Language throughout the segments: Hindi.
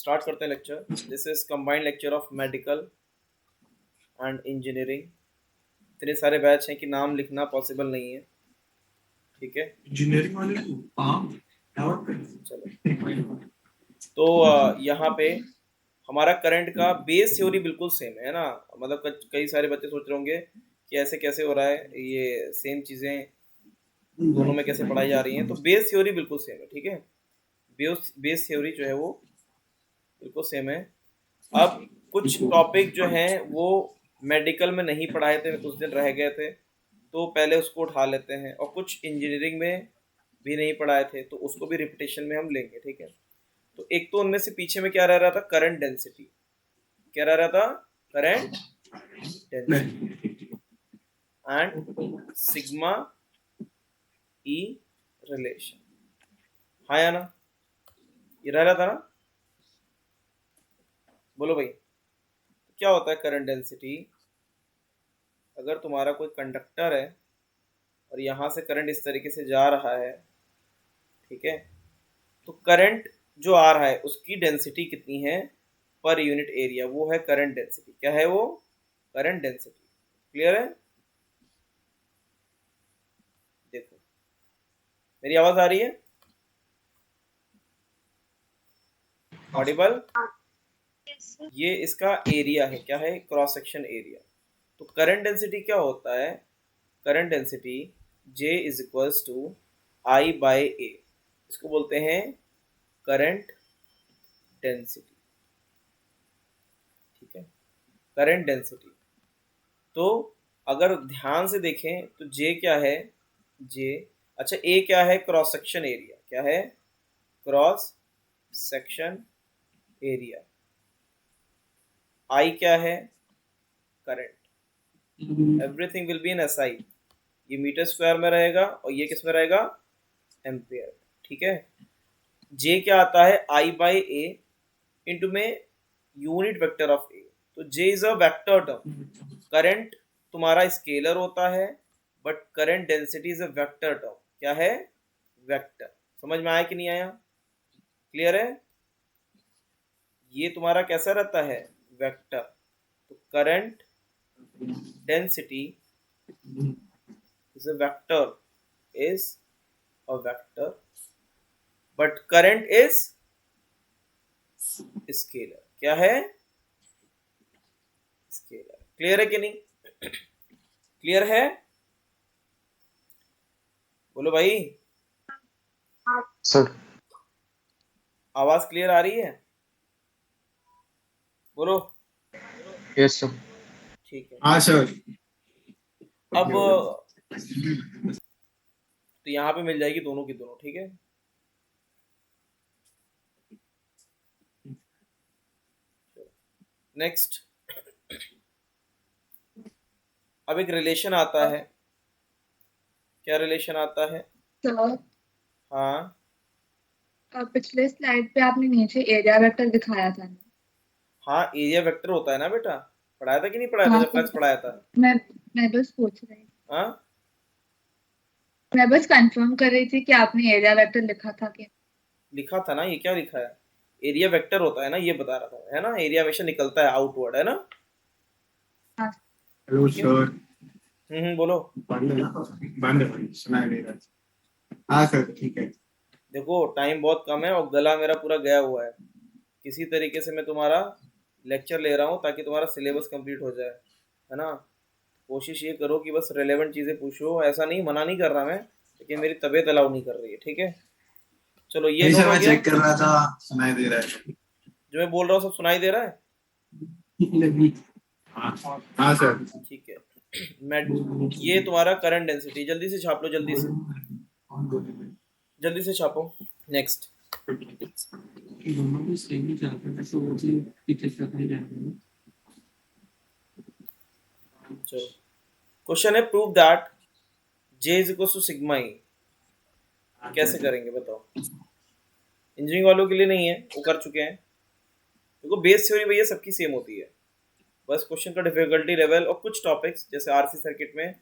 स्टार्ट करते हैं lecture. This is combined lecture of medical and engineering. इतने सारे बैच हैं कि नाम लिखना पॉसिबल नहीं है, ठीक है। इंजीनियरिंग वाले चलो, तो यहाँ पे हमारा करंट का बेस थ्योरी बिल्कुल सेम है ना। मतलब कई सारे बच्चे सोच रहे होंगे कि ऐसे कैसे हो रहा है, ये सेम चीज़ें दोनों में कैसे पढ़ाई जा रही हैं। तो बेस थ्योरी बिल्कुल सेम है, ठीक है। बेस थ्योरी जो है वो बिल्कुल सेम है। अब कुछ टॉपिक जो हैं वो मेडिकल में नहीं पढ़ाए थे, कुछ दिन रह गए थे, तो पहले उसको उठा लेते हैं। और कुछ इंजीनियरिंग में भी नहीं पढ़ाए थे, तो उसको भी रिपीटेशन में हम लेंगे, ठीक है। तो एक तो उनमें से पीछे में क्या रह रहा था, करंट डेंसिटी। क्या रह रहा था, current density and sigma E relation. हाँ या ना, ये रह रहा था ना। बोलो भाई, क्या होता है करंट डेंसिटी। अगर तुम्हारा कोई कंडक्टर है और यहाँ से करंट इस तरीके से जा रहा है, ठीक है, तो करंट जो आ रहा है उसकी डेंसिटी कितनी है पर यूनिट एरिया, वो है करंट डेंसिटी। क्या है वो, करंट डेंसिटी। क्लियर है। देखो, मेरी आवाज आ रही है, ऑडिबल। ये इसका एरिया है, क्या है, क्रॉस सेक्शन एरिया। तो करंट डेंसिटी क्या होता है, current density J is equals to I by A, इसको बोलते हैं करंट डेंसिटी, ठीक है, करंट डेंसिटी। तो अगर ध्यान से देखें तो J क्या है, J, अच्छा A क्या है, क्रॉस सेक्शन एरिया। क्या है, क्रॉस सेक्शन एरिया। I क्या है, current. Everything will be in SI। ये मीटर स्क्वायर में रहेगा और ये किस में रहेगा, एम्पियर, ठीक है। J क्या आता है, I बाई ए इंटू में यूनिट वेक्टर ऑफ ए। तो J is a vector term. Current तुम्हारा स्केलर होता है, but current density is a vector term. क्या है, वेक्टर। समझ में आया कि नहीं आया, क्लियर है। ये तुम्हारा कैसा रहता है, वेक्टर। तो current density is a vector, is a vector, but current is scalar. क्या है, स्केलर। क्लियर है कि नहीं, क्लियर है, बोलो भाई। सर। आवाज क्लियर आ रही है, बोलो। Yes sir. ठीक है। हाँ सर। अब तो यहाँ पे मिल जाएगी दोनों की दोनों, ठीक है। नेक्स्ट, अब एक रिलेशन आता है। क्या रिलेशन आता है, सर, हाँ पिछले स्लाइड पे आपने नीचे एरिया वेक्टर दिखाया था ना। हाँ, एरिया वेक्टर होता है ना बेटा, पढ़ाया था कि नहीं पढ़ाया था हाँ जब क्लास सर, पढ़ाया था। मैं बस पूछ रही थी। हाँ, मैं बस कंफर्म कर रही थी कि आपने एरिया वेक्टर लिखा था कि लिखा था ना, ये क्या लिखा है, एरिया वेक्टर होता है ना, ये बता रहा था, है ना। एरिया हमेशा निकलता है आउटवर्ड, है ना। हाँ। हेलो ठीक है, सर। बोलो। बंद सुनाई दे रहा है। हाँ सर ठीक है। देखो टाइम बहुत कम है और गला मेरा पूरा गया हुआ है। किसी तरीके से मैं तुम्हारा लेक्चर ले रहा हूँ ताकि तुम्हारा सिलेबस कंप्लीट हो जाए, है ना। कोशिश ये करो कि बस रेलेवेंट चीज़ें पूछो, ऐसा नहीं, मना नहीं कर रहा मैं, लेकिन मेरी तबीयत अलाउ नहीं कर रही है, ठीक है। चलो ये नहीं नोट सर, हो मैं गया, चेक कर रहा था, सुनाई दे रहा है। जो मैं बोल रहा हूँ सब सुनाई दे रहा है, हाँ हाँ सर। ठीक है। मैं, ये तुम्हारा करंट डेंसिटी, जल्दी से छाप लो, जल्दी से छापो। नेक्स्ट, चलो क्वेश्चन है, prove that J is equal to sigma E. कैसे करेंगे बताओ, इंजीनियरिंग वालों के लिए नहीं है, वो कर चुके हैं। देखो बेस थ्योरी भैया सबकी सेम होती है, बस क्वेश्चन का डिफिकल्टी लेवल और कुछ टॉपिक्स जैसे आरसी सर्किट में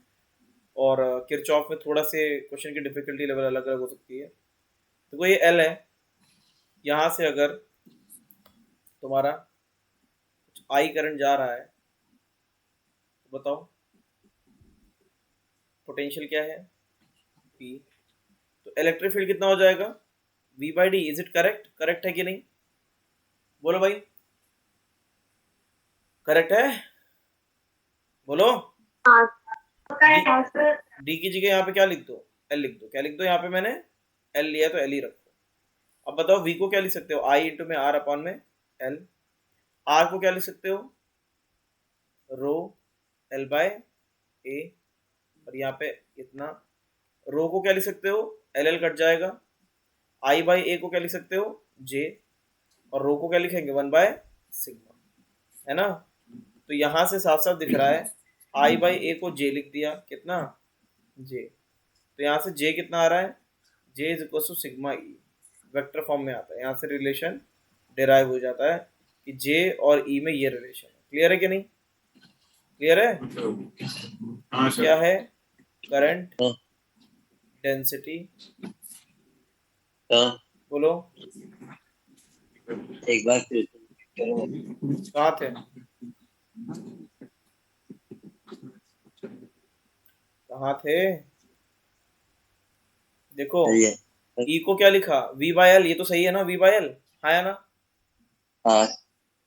और किरचॉफ में थोड़ा से क्वेश्चन की डिफिकल्टी लेवल अलग अलग हो सकती है। देखो ये एल है, यहाँ से अगर तुम्हारा आई करंट जा रहा है, तो बताओ पोटेंशियल क्या है, P। तो इलेक्ट्रिक फील्ड कितना हो जाएगा, V/D। Is it correct, correct है कि नहीं, बोलो भाई, करेक्ट है, बोलो। डी की जगह यहाँ पे क्या लिख दो, एल लिख दो। क्या लिख दो यहाँ पे, मैंने एल लिया तो एल ही रखो। अब बताओ वी को क्या लिख सकते हो, आई इंटू में आर अपॉन में एल। आर को क्या लिख सकते हो, रो एल बाय ए, और यहाँ पे इतना। रो को क्या लिख सकते हो, एल एल कट जाएगा। आई बाई ए को क्या लिख सकते हो, जे, और रो को क्या लिखेंगे, 1/सिग्मा, है ना। तो यहाँ से साफ साफ दिख रहा है, आई बाई ए को जे लिख दिया, कितना, जे। तो यहाँ से जे कितना आ रहा है, J is equal to sigma E, vector form में आता है। यहाँ से रिलेशन डिराइव हो जाता है कि जे और ई में ये रिलेशन है। क्लियर है कि नहीं, क्लियर है। हाँ सर। क्या है, करंट डेंसिटी, बोलो एक बार फिर कहाँ थे, कहाँ थे, देखो ई को क्या लिखा, वी बाई एल, ये तो सही है ना, वी बाई एल है ना। हाँ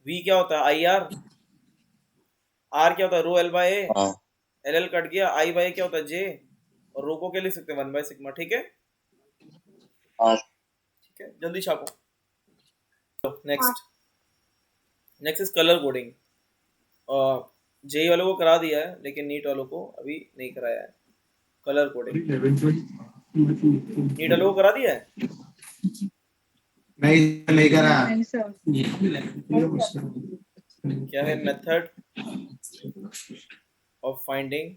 वी क्या होता है, आई आर, आर क्या होता है, रो एल बाई ए, हाँ एल एल कट गया, आई बाई क्या होता है, जे, और रो को क्या लिख सकते हैं, 1/सिग्मा। ठीक है, हाँ ठीक है, जल्दी छापो। Next, next is colour coding. JEE वालों को करा दिया है, लेकिन नीट वालों को अभी नहीं कराया है कलर कोडिंग। नीट वालों को करा दिया है, नहीं करा। नहीं सर। क्या है method of finding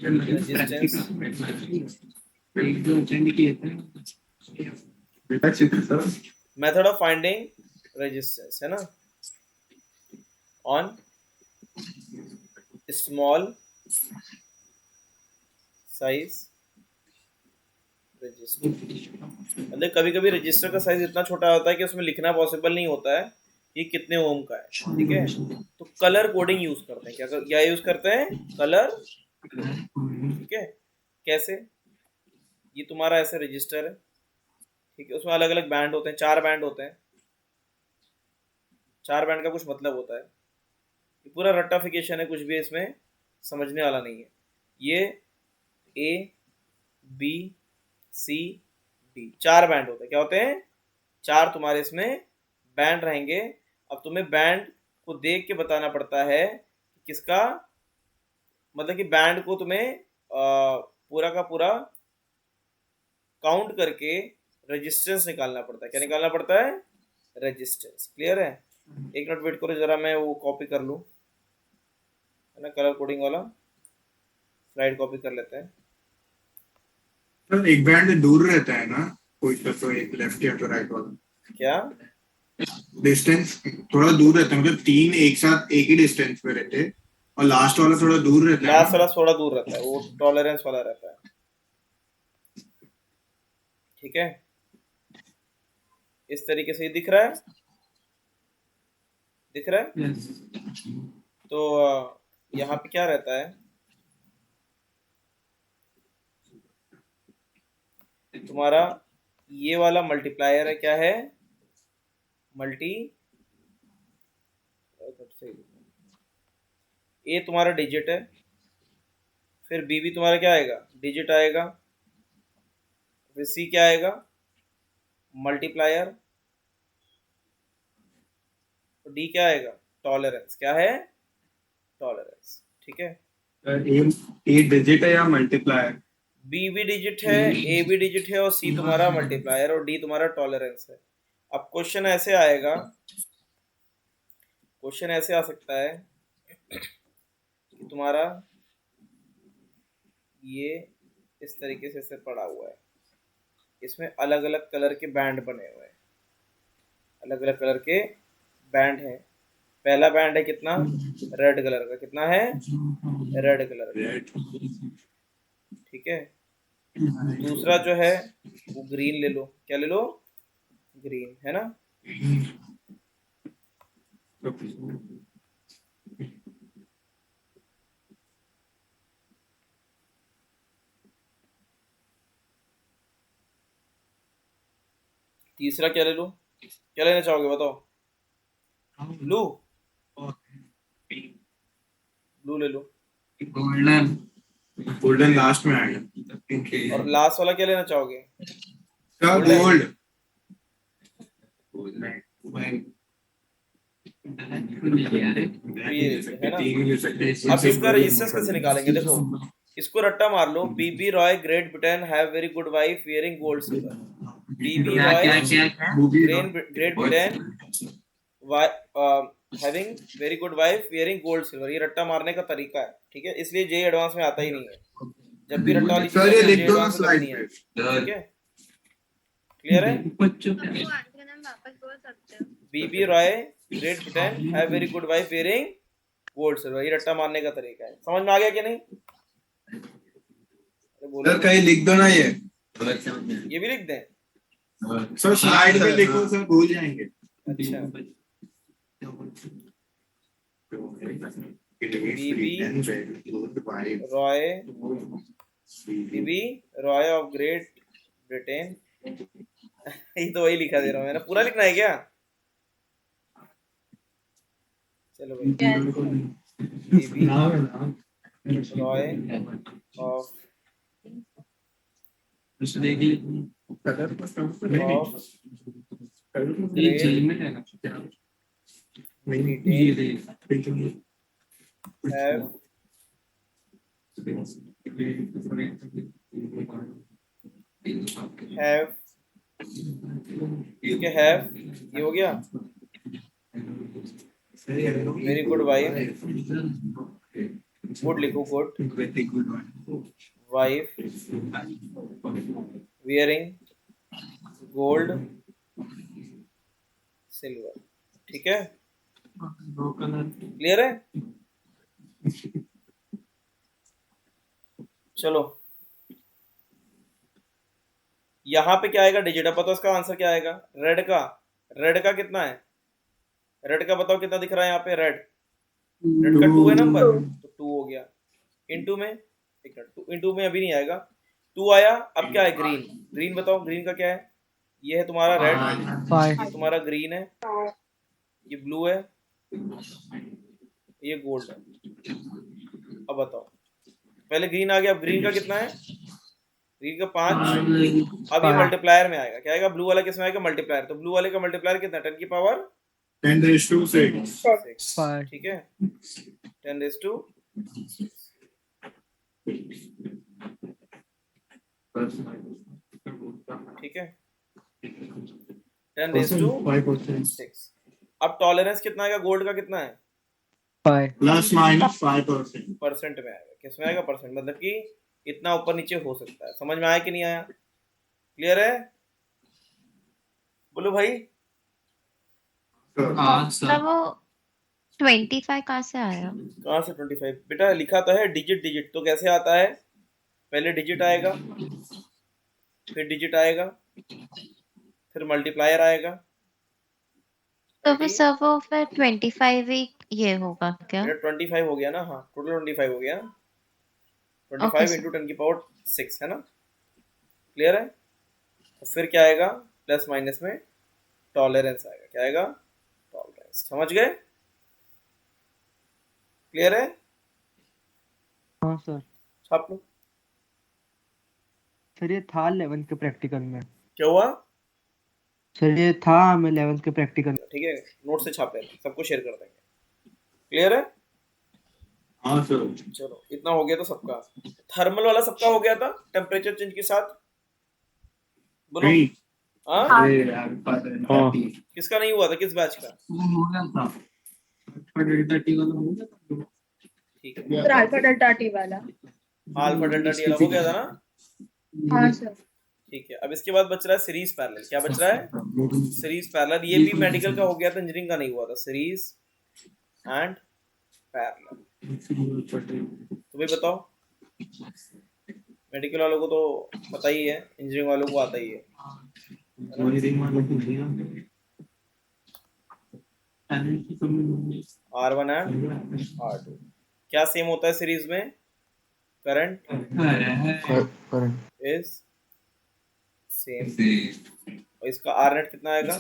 resistance, method of finding resistance, है ना, ऑन स्मॉल साइज रजिस्टर। मतलब कभी कभी रजिस्टर का साइज इतना छोटा होता है कि उसमें लिखना पॉसिबल नहीं होता है कि कितने ओम का है। ठीक है, तो कलर कोडिंग यूज करते हैं। क्या यूज करते हैं, कलर। ठीक है, कैसे, ये तुम्हारा ऐसे रजिस्टर है, ठीक है, उसमें अलग अलग बैंड होते हैं, 4 बैंड होते हैं। 4 बैंड का कुछ मतलब होता है, ये पूरा रट्टाफिकेशन है, कुछ भी इसमें समझने वाला नहीं है। ये A B C D 4 band होते हैं। क्या होते हैं, 4 तुम्हारे इसमें बैंड रहेंगे। अब तुम्हें बैंड को देख के बताना पड़ता है किसका, मतलब कि बैंड को तुम्हें पूरा का पूरा काउंट करके रेजिस्टेंस निकालना पड़ता है। क्या निकालना पड़ता है, रेजिस्टेंस। क्लियर है, एक मिनट वेट करो जरा, मैं वो कॉपी कर लूँ, है ना, कलर कोडिंग वाला स्लाइड कॉपी कर लेते हैं। सर एक बैंड दूर रहता है ना कोई तो एक लेफ्ट या तो राइट वाला, क्या डिस्टेंस थोड़ा दूर रहता है, मतलब 3 एक साथ एक ही डिस्टेंस पे रहते हैं और लास्ट वाला थोड़ा दूर रहता है लास्ट ना? वाला थोड़ा दूर रहता है, वो टॉलरेंस वाला रहता है। ठीक है, इस तरीके से ये दिख रहा है, दिख रहा है। तो यहाँ पे क्या रहता है, तुम्हारा ये वाला मल्टीप्लायर है, क्या है, मल्टी, ए तुम्हारा डिजिट है, फिर बी भी तुम्हारा क्या आएगा, डिजिट आएगा, फिर सी क्या आएगा, मल्टीप्लायर, तो डी क्या आएगा, टॉलरेंस। क्या है, टॉलरेंस। ठीक है, ए डिजिट है या मल्टीप्लायर? बी भी डिजिट है, ए भी डिजिट है, और सी तुम्हारा मल्टीप्लायर, और डी तुम्हारा टॉलरेंस है। अब क्वेश्चन ऐसे आएगा, क्वेश्चन ऐसे आ सकता है कि तुम्हारा ये इस तरीके से पड़ा हुआ है, इसमें अलग अलग कलर के बैंड बने हुए हैं, अलग अलग कलर के बैंड हैं। पहला बैंड है कितना, रेड कलर का, कितना है, रेड कलर का। ठीक है, दूसरा जो है वो ग्रीन ले लो, क्या ले लो, ग्रीन, है ना। तीसरा क्या ले लो, क्या लेना चाहोगे बताओ? ब्लू, ब्लू ले लो। गोल्डन, गोल्डन लास्ट में आएगा। और लास्ट वाला क्या लेना चाहोगे? क्या गोल्डन। गोल्ड? तो ये है ना। अब इसका रेजिस्टेंस कैसे निकालेंगे? देखो, इसको रट्टा मार लो। B B Roy Great Britain have very good wife wearing gold silver. B B Roy Great Britain having very good wife wearing gold silver. ये रट्टा मारने का तरीका है, ठीक है, इसलिए जे एडवांस में आता ही नहीं है। जब भी रट्टा वाली चीज सर ये जे लिख दो ना एडवांस में स्लाइड करनी है, पे। ठीक है, क्लियर है? आंसर नाम वापस बोल सकते हो? B B Roy Great Britain have very good wife wearing gold silver. ये रट्टा मारने का तरीका है। समझ में आ गया कि नहीं? अरे बोलो, सर कहीं लिख दो ना ये ये भी लिख दें? सर स्लाइड पे लिखो सर, भूल जाएंगे। अच्छा, बीबी रॉय, बीबी रॉय ऑफ ग्रेट ब्रिटेन। ये तो वही लिखा दे रहा हूँ मैंने, पूरा लिखना है क्या? चलो भाई, बीबी रॉय ऑफ हैव हैव इसके हैव ये हो गया वेरी गुड वाइफ। गुड लिखो, good wife wearing gold silver. ठीक है, क्लियर है? चलो, यहाँ पे क्या आएगा? डिजिट। अब बताओ इसका आंसर क्या आएगा? रेड का, रेड का कितना है? रेड का बताओ कितना दिख रहा है यहाँ पे? रेड, रेड का 2 है नंबर, तो 2 हो गया। इनटू में, एक मिनट, इनटू में अभी नहीं आएगा, 2 आया। अब क्या है? ग्रीन। ग्रीन बताओ, ग्रीन का क्या है? ये है तुम्हारा रेड, ये तुम्हारा ग्रीन है, ये ब्लू है, ये गोल्ड है। अब बताओ, पहले ग्रीन आ गया, अब ग्रीन का कितना है? ग्रीन का 5। अब ये मल्टीप्लायर में आएगा। क्या आएगा? ब्लू वाला किसमें आएगा? मल्टीप्लायर। तो ब्लू वाले का मल्टीप्लायर कितना? 10 की पावर 10⁻⁶। ठीक है, 10⁻⁶। ठीक है, 10⁻⁶। अब टॉलरेंस कितना आएगा? गोल्ड का कितना है? ±5%। परसेंट में आएगा। किसमें आएगा? परसेंट। मतलब कि इतना ऊपर नीचे हो सकता है। समझ में आया कि नहीं आया? क्लियर है? बोलो भाई। सर वो 25 कहाँ से आया? कहाँ से 25? बेटा लिखा तो है डिजिट डिजिट, तो कैसे आता है? पहले डिजिट आएगा, फिर डिजिट आएगा, फिर मल्टीप्लायर आएगा। तो फिर सर वो फिर 25 ही ये होगा क्या? 25 हो गया ना? हाँ, टोटल 25 हो गया। 25 Okay, इंटू 10⁻⁶ है ना? क्लियर है? तो फिर क्या आएगा? प्लस माइनस में टॉलरेंस आएगा। क्या आएगा? टॉलरेंस। समझ गए? क्लियर है? हाँ सर। छाप लो। सर ये था 11th के प्रैक्टिकल में। क्या हुआ? सर ये था हमें 11th के प्रैक्टिकल में। ठीक है, नोट से छाप लेना, सबको शेयर कर देंगे। क्लियर है? हाँ सर। चलो, इतना हो गया तो सबका। थर्मल वाला सबका हो गया था टेम्परेचर चेंज के साथ? बोलो। हाँ, किसका नहीं हुआ था? किस बैच का? ठीक है, सर अल्फा डेल्टा टी वाला। अल्फा डेल्टा टी वाला हो गया था ना? हाँ सर। ठीक है, अब इसके बाद बच रहा है सीरीज पैरेलल। क्या बच रहा है? Series parallel. ये भी मेडिकल का हो गया था, इंजीनियरिंग का नहीं हुआ था। Series and parallel. तुम्हें बताओ, मेडिकल वालों को तो पता ही है, इंजीनियरिंग वालों को आता ही है। R1 एंड R2 क्या सेम होता है सीरीज में? करंट इज सेम और इसका आर नेट कितना आएगा,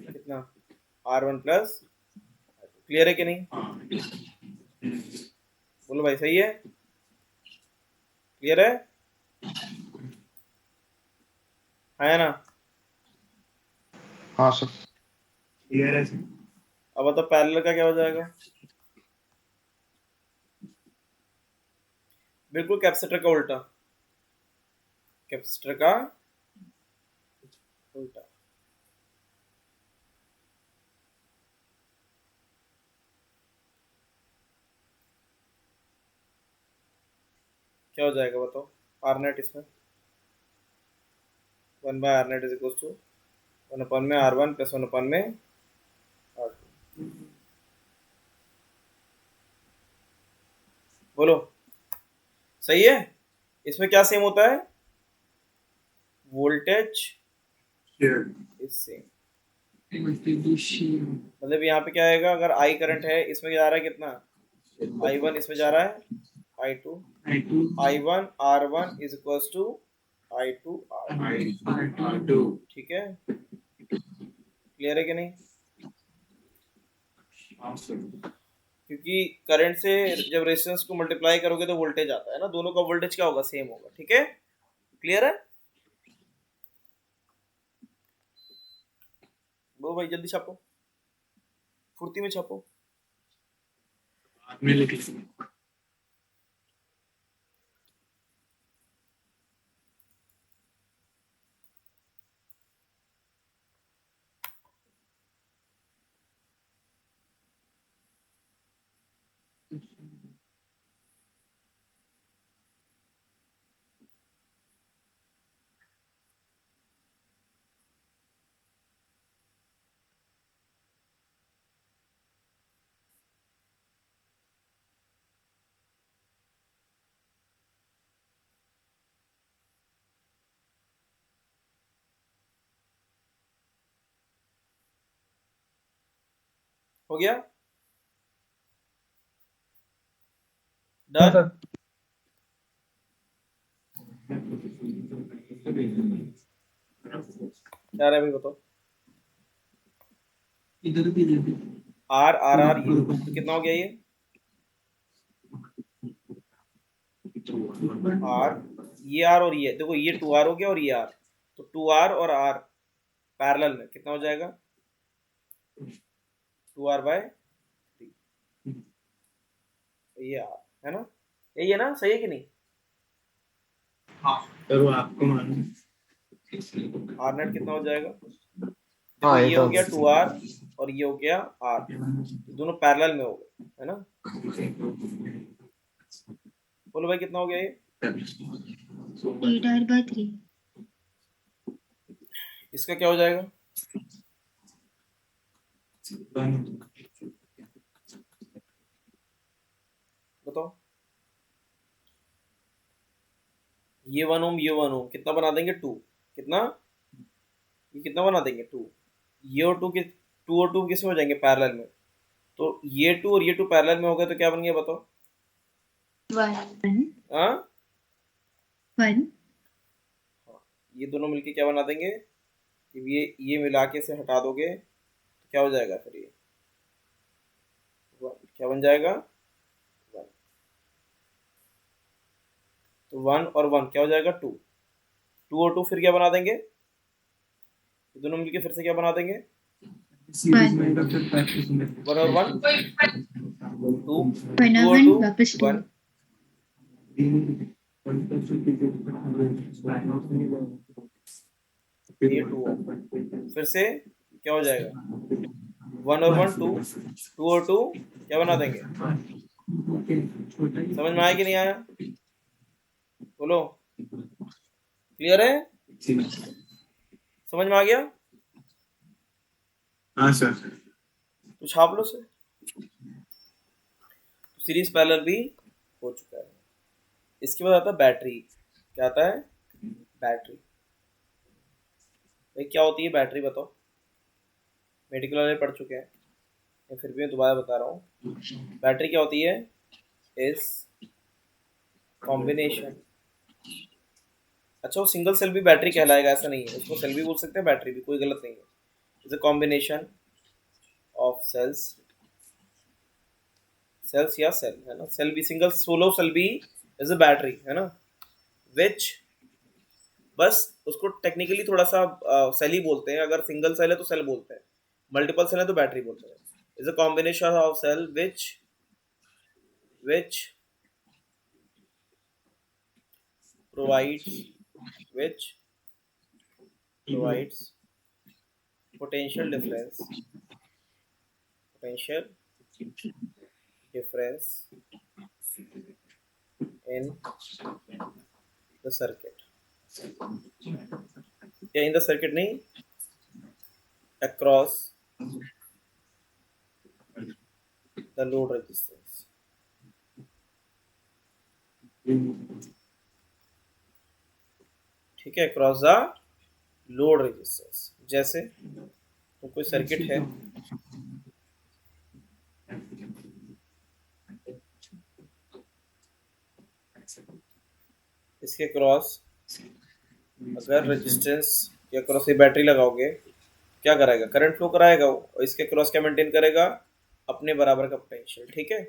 कितना R1 प्लस, क्लियर है कि नहीं, बोलो भाई सही है, क्लियर है ना। हाँ सर। क्लियर है। अब बताओ पैरेलल का क्या हो जाएगा, बिल्कुल कैपेसिटर का उल्टा, कैपेसिटर का उल्टा। क्या हो जाएगा बताओ, आर नेट इसमें 1/R net is equal to 1 में R1 प्लस 1 में R2। बोलो सही है। इसमें क्या सेम होता है, वोल्टेज इज सेम, मतलब यहाँ पे क्या आएगा, अगर I करंट है इसमें जा रहा है कितना, I1 इसमें जा रहा है I2, I1 R1 is equal to I2 R2, ठीक है, क्लियर है कि नहीं। क्योंकि करंट से जब रेजिस्टेंस को मल्टीप्लाई करोगे तो वोल्टेज आता है ना, दोनों का वोल्टेज क्या होगा, सेम होगा, ठीक है, क्लियर है। वो भाई जल्दी छापो, फुर्ती में छापो। में लिख हो गया डन। क्या रहा है भाई बताओ, इधर भी दे दे। आर आर आर ये तो कितना हो गया, ये आर, ये आर और ये देखो, ये 2R हो गया और ये आर, तो 2R और आर पैरेलल में कितना हो जाएगा, 2R/3, ये आर है ना, यही है ना, सही है कि नहीं। करो आपको मालूम। आर नेट कितना हो जाएगा, देखो हाँ ये हो गया 2R और ये हो गया R, तो दोनों पैरेलल में हो गए है ना। बोलो भाई कितना हो गया ये, 8R/3। इसका क्या हो जाएगा, बताओ, ये 1 ओम, ये 1 ओम कितना बना देंगे, 2, कितना, ये कितना बना देंगे 2, ये और 2 के 2 और 2 किस में हो जाएंगे, पैरेलल में, तो ये 2 और ये 2 पैरेलल में हो गए तो क्या बन गया बताओ, 1 हाँ 1 ये दोनों मिलके क्या बना देंगे, ये मिला के से हटा दोगे तो क्या हो जाएगा फिर, ये क्या बन जाएगा 1, तो 1 और 1 क्या हो जाएगा 2, 2 और 2 फिर क्या बना देंगे, ये दोनों मिलके फिर से क्या बना देंगे, 1 और 1 2, 1 2 और और 1 2 वापस 2 1, ये 2 फिर से क्या हो जाएगा, 1 और 1 2, 2 और 2 क्या बना देंगे, समझ में आया कि नहीं आया, बोलो क्लियर है, समझ में आ गया, हाँ सर। तो छाप लो सर, तो सीरीज पैरेलल भी हो चुका है। इसके बाद आता है बैटरी, क्या आता है, बैटरी, भाई क्या होती है बैटरी बताओ, मेडिकल वाले पढ़ चुके हैं, या फिर भी मैं दोबारा बता रहा हूँ, बैटरी क्या होती है, इस कॉम्बिनेशन अच्छा, वो सिंगल सेल भी बैटरी कहलाएगा ऐसा नहीं है, उसको सेल भी बोल सकते हैं, बैटरी भी, कोई गलत नहीं है। Is a combination of cells, cells या सेल है ना, सेल भी, सिंगल सोलो सेल भी इज अ बैटरी है ना, विच, बस उसको टेक्निकली थोड़ा सा सेल ही बोलते हैं, अगर सिंगल सेल है तो सेल बोलते हैं, मल्टीपल सेल है तो बैटरी बोलते हैं। Is a combination of cell which provides which provides potential difference in the circuit, या in the circuit नहीं, across the load resistance। ठीक है, across the load resistance, जैसे तो कोई सर्किट है, इसके क्रॉस अगर रेजिस्टेंस के क्रॉस ये बैटरी लगाओगे, क्या कराएगा, करंट फ्लो कराएगा वो, और इसके क्रॉस क्या मेंटेन करेगा, अपने बराबर का पोटेंशियल। ठीक है,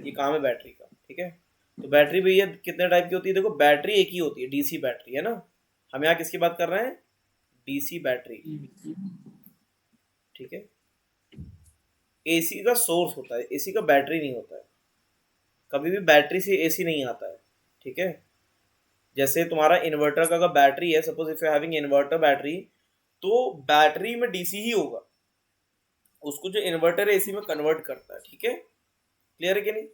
ये काम है बैटरी का। ठीक है, तो बैटरी भैया कितने टाइप की होती है, देखो बैटरी एक ही होती है, डीसी बैटरी है ना, हम यहाँ किसकी बात कर रहे हैं, डीसी बैटरी। ठीक है, एसी का सोर्स होता है, एसी का बैटरी नहीं होता है, कभी भी बैटरी से एसी नहीं आता है। ठीक है, जैसे तुम्हारा इन्वर्टर का अगर बैटरी है, suppose if you having inverter battery, तो बैटरी में डीसी ही होगा, उसको जो इन्वर्टर है एसी में कन्वर्ट करता है। ठीक है, क्लियर है कि नहीं।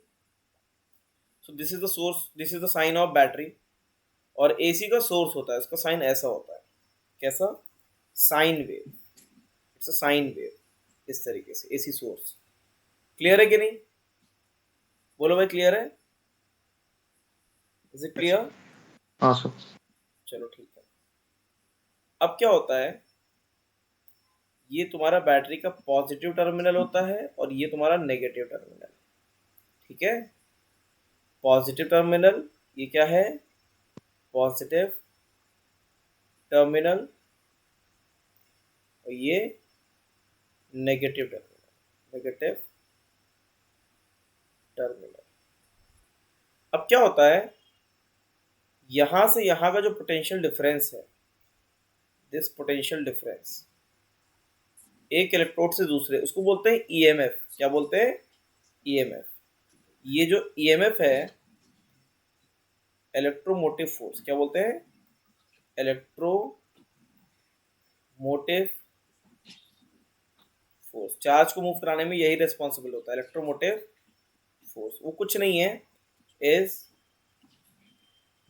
So this is the source, this is the sign of battery, और एसी का सोर्स होता है, इसका साइन ऐसा होता है, कैसा, sine wave, it's a sine wave, इस तरीके से एसी सोर्स। क्लियर है कि नहीं, बोलो भाई क्लियर है, इज इट क्लियर। हाँ सर। चलो ठीक है, अब क्या होता है, ये तुम्हारा बैटरी का पॉजिटिव टर्मिनल होता है और ये तुम्हारा नेगेटिव टर्मिनल। ठीक है, पॉजिटिव टर्मिनल ये क्या है, पॉजिटिव टर्मिनल, और ये नेगेटिव टर्मिनल। अब क्या होता है, यहां से यहां का जो पोटेंशियल डिफरेंस है, दिस पोटेंशियल डिफरेंस एक इलेक्ट्रोड से दूसरे, उसको बोलते हैं ईएमएफ। क्या बोलते हैं, ईएमएफ। ये जो ईएमएफ है, इलेक्ट्रोमोटिव फोर्स, क्या बोलते हैं, इलेक्ट्रोमोटिव फोर्स, चार्ज को मूव कराने में यही रिस्पॉन्सिबल होता है, इलेक्ट्रोमोटिव फोर्स। वो कुछ नहीं है, is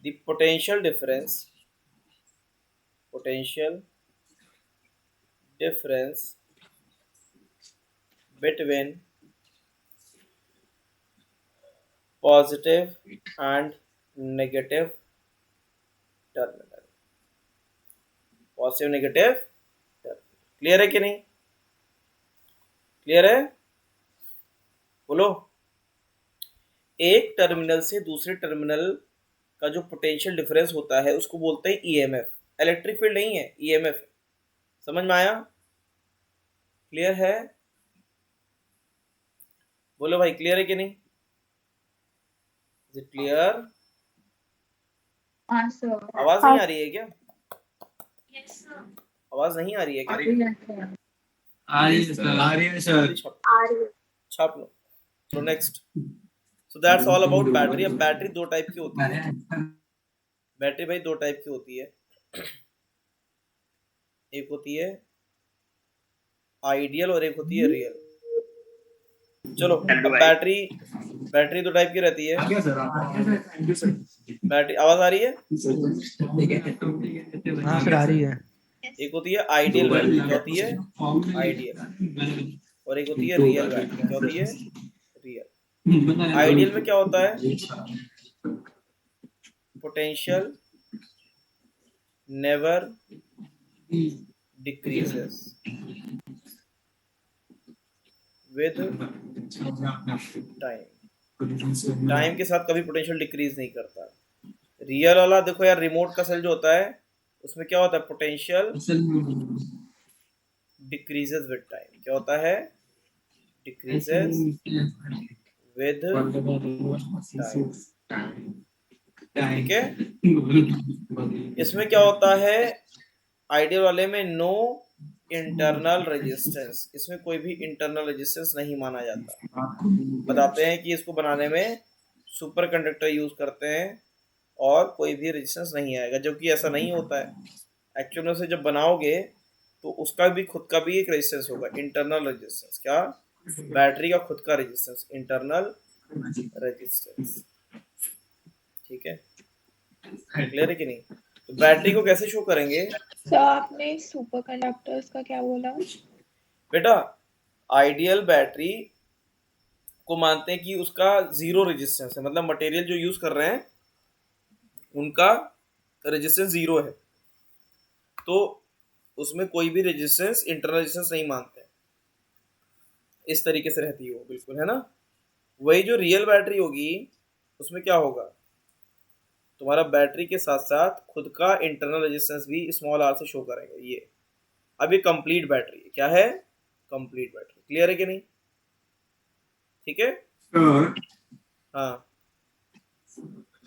the potential difference between positive and negative terminal, positive negative terminal. Clear है कि नहीं, क्लियर है, बोलो। एक टर्मिनल से दूसरे टर्मिनल का जो पोटेंशियल डिफरेंस होता है उसको बोलते हैं ईएमएफ। इलेक्ट्रिक फील्ड नहीं है, ईएमएफ। समझ में आया, क्लियर है, बोलो भाई क्लियर है कि नहीं, इज इट क्लियर। हाँ सर। आवाज नहीं आ रही है क्या, आवाज नहीं आ रही है क्या, आ रही है सर। जल्दी छाप लो। तो next, so that's all about battery. अब बैटरी दो टाइप की होती है, बैटरी भाई दो टाइप की होती है, एक होती है आइडियल और एक होती है रियल। चलो, अब बैटरी दो टाइप की रहती है, बैटरी, आवाज आ रही है, हाँ सर आ रही है। एक होती है आइडियल बैटरी, क्या होती है, आइडियल, और एक होती है रियल बैटरी, क्या होती है, रियल। आइडियल में क्या होता है, potential never decreases with time, time के साथ कभी पोटेंशियल डिक्रीज नहीं करता। रियल वाला देखो यार, रिमोट का सेल जो होता है उसमें क्या होता है, पोटेंशियल डिक्रीजेस विद टाइम। क्या होता है, डिक्रीजेस विद टाइम। ठीक है, इसमें क्या होता है, आइडियल वाले में नो इंटरनल रेजिस्टेंस, इसमें कोई भी इंटरनल रेजिस्टेंस नहीं माना जाता। बताते हैं कि इसको बनाने में सुपर कंडक्टर यूज करते हैं और कोई भी रेजिस्टेंस नहीं आएगा, जबकि ऐसा नहीं होता है। एक्चुअल में से जब बनाओगे तो उसका भी खुद का भी एक रेजिस्टेंस होगा, इंटरनल रेजिस्टेंस। क्या, बैटरी का खुद का रेजिस्टेंस, इंटरनल रेजिस्टेंस। ठीक है, क्लियर है कि नहीं? तो बैटरी को कैसे शो करेंगे सर आपने सुपर कंडक्टर्स का क्या बोला? बेटा? आइडियल बैटरी को मानते हैं कि उसका जीरो रेजिस्टेंस है, मतलब मटेरियल जो यूज कर रहे हैं उनका रेजिस्टेंस जीरो है, तो उसमें कोई भी रेजिस्टेंस, इंटरनल रेजिस्टेंस नहीं मानते। इस तरीके से रहती है वो, बिल्कुल, है ना? वही जो रियल बैटरी होगी उसमें क्या होगा, तुम्हारा बैटरी के साथ साथ खुद का इंटरनल रेजिस्टेंस भी स्मॉल आर से शो करेंगे ये। अब ये कंप्लीट बैटरी है। क्या है, कंप्लीट बैटरी। क्लियर है कि नहीं? ठीक है सर हाँ,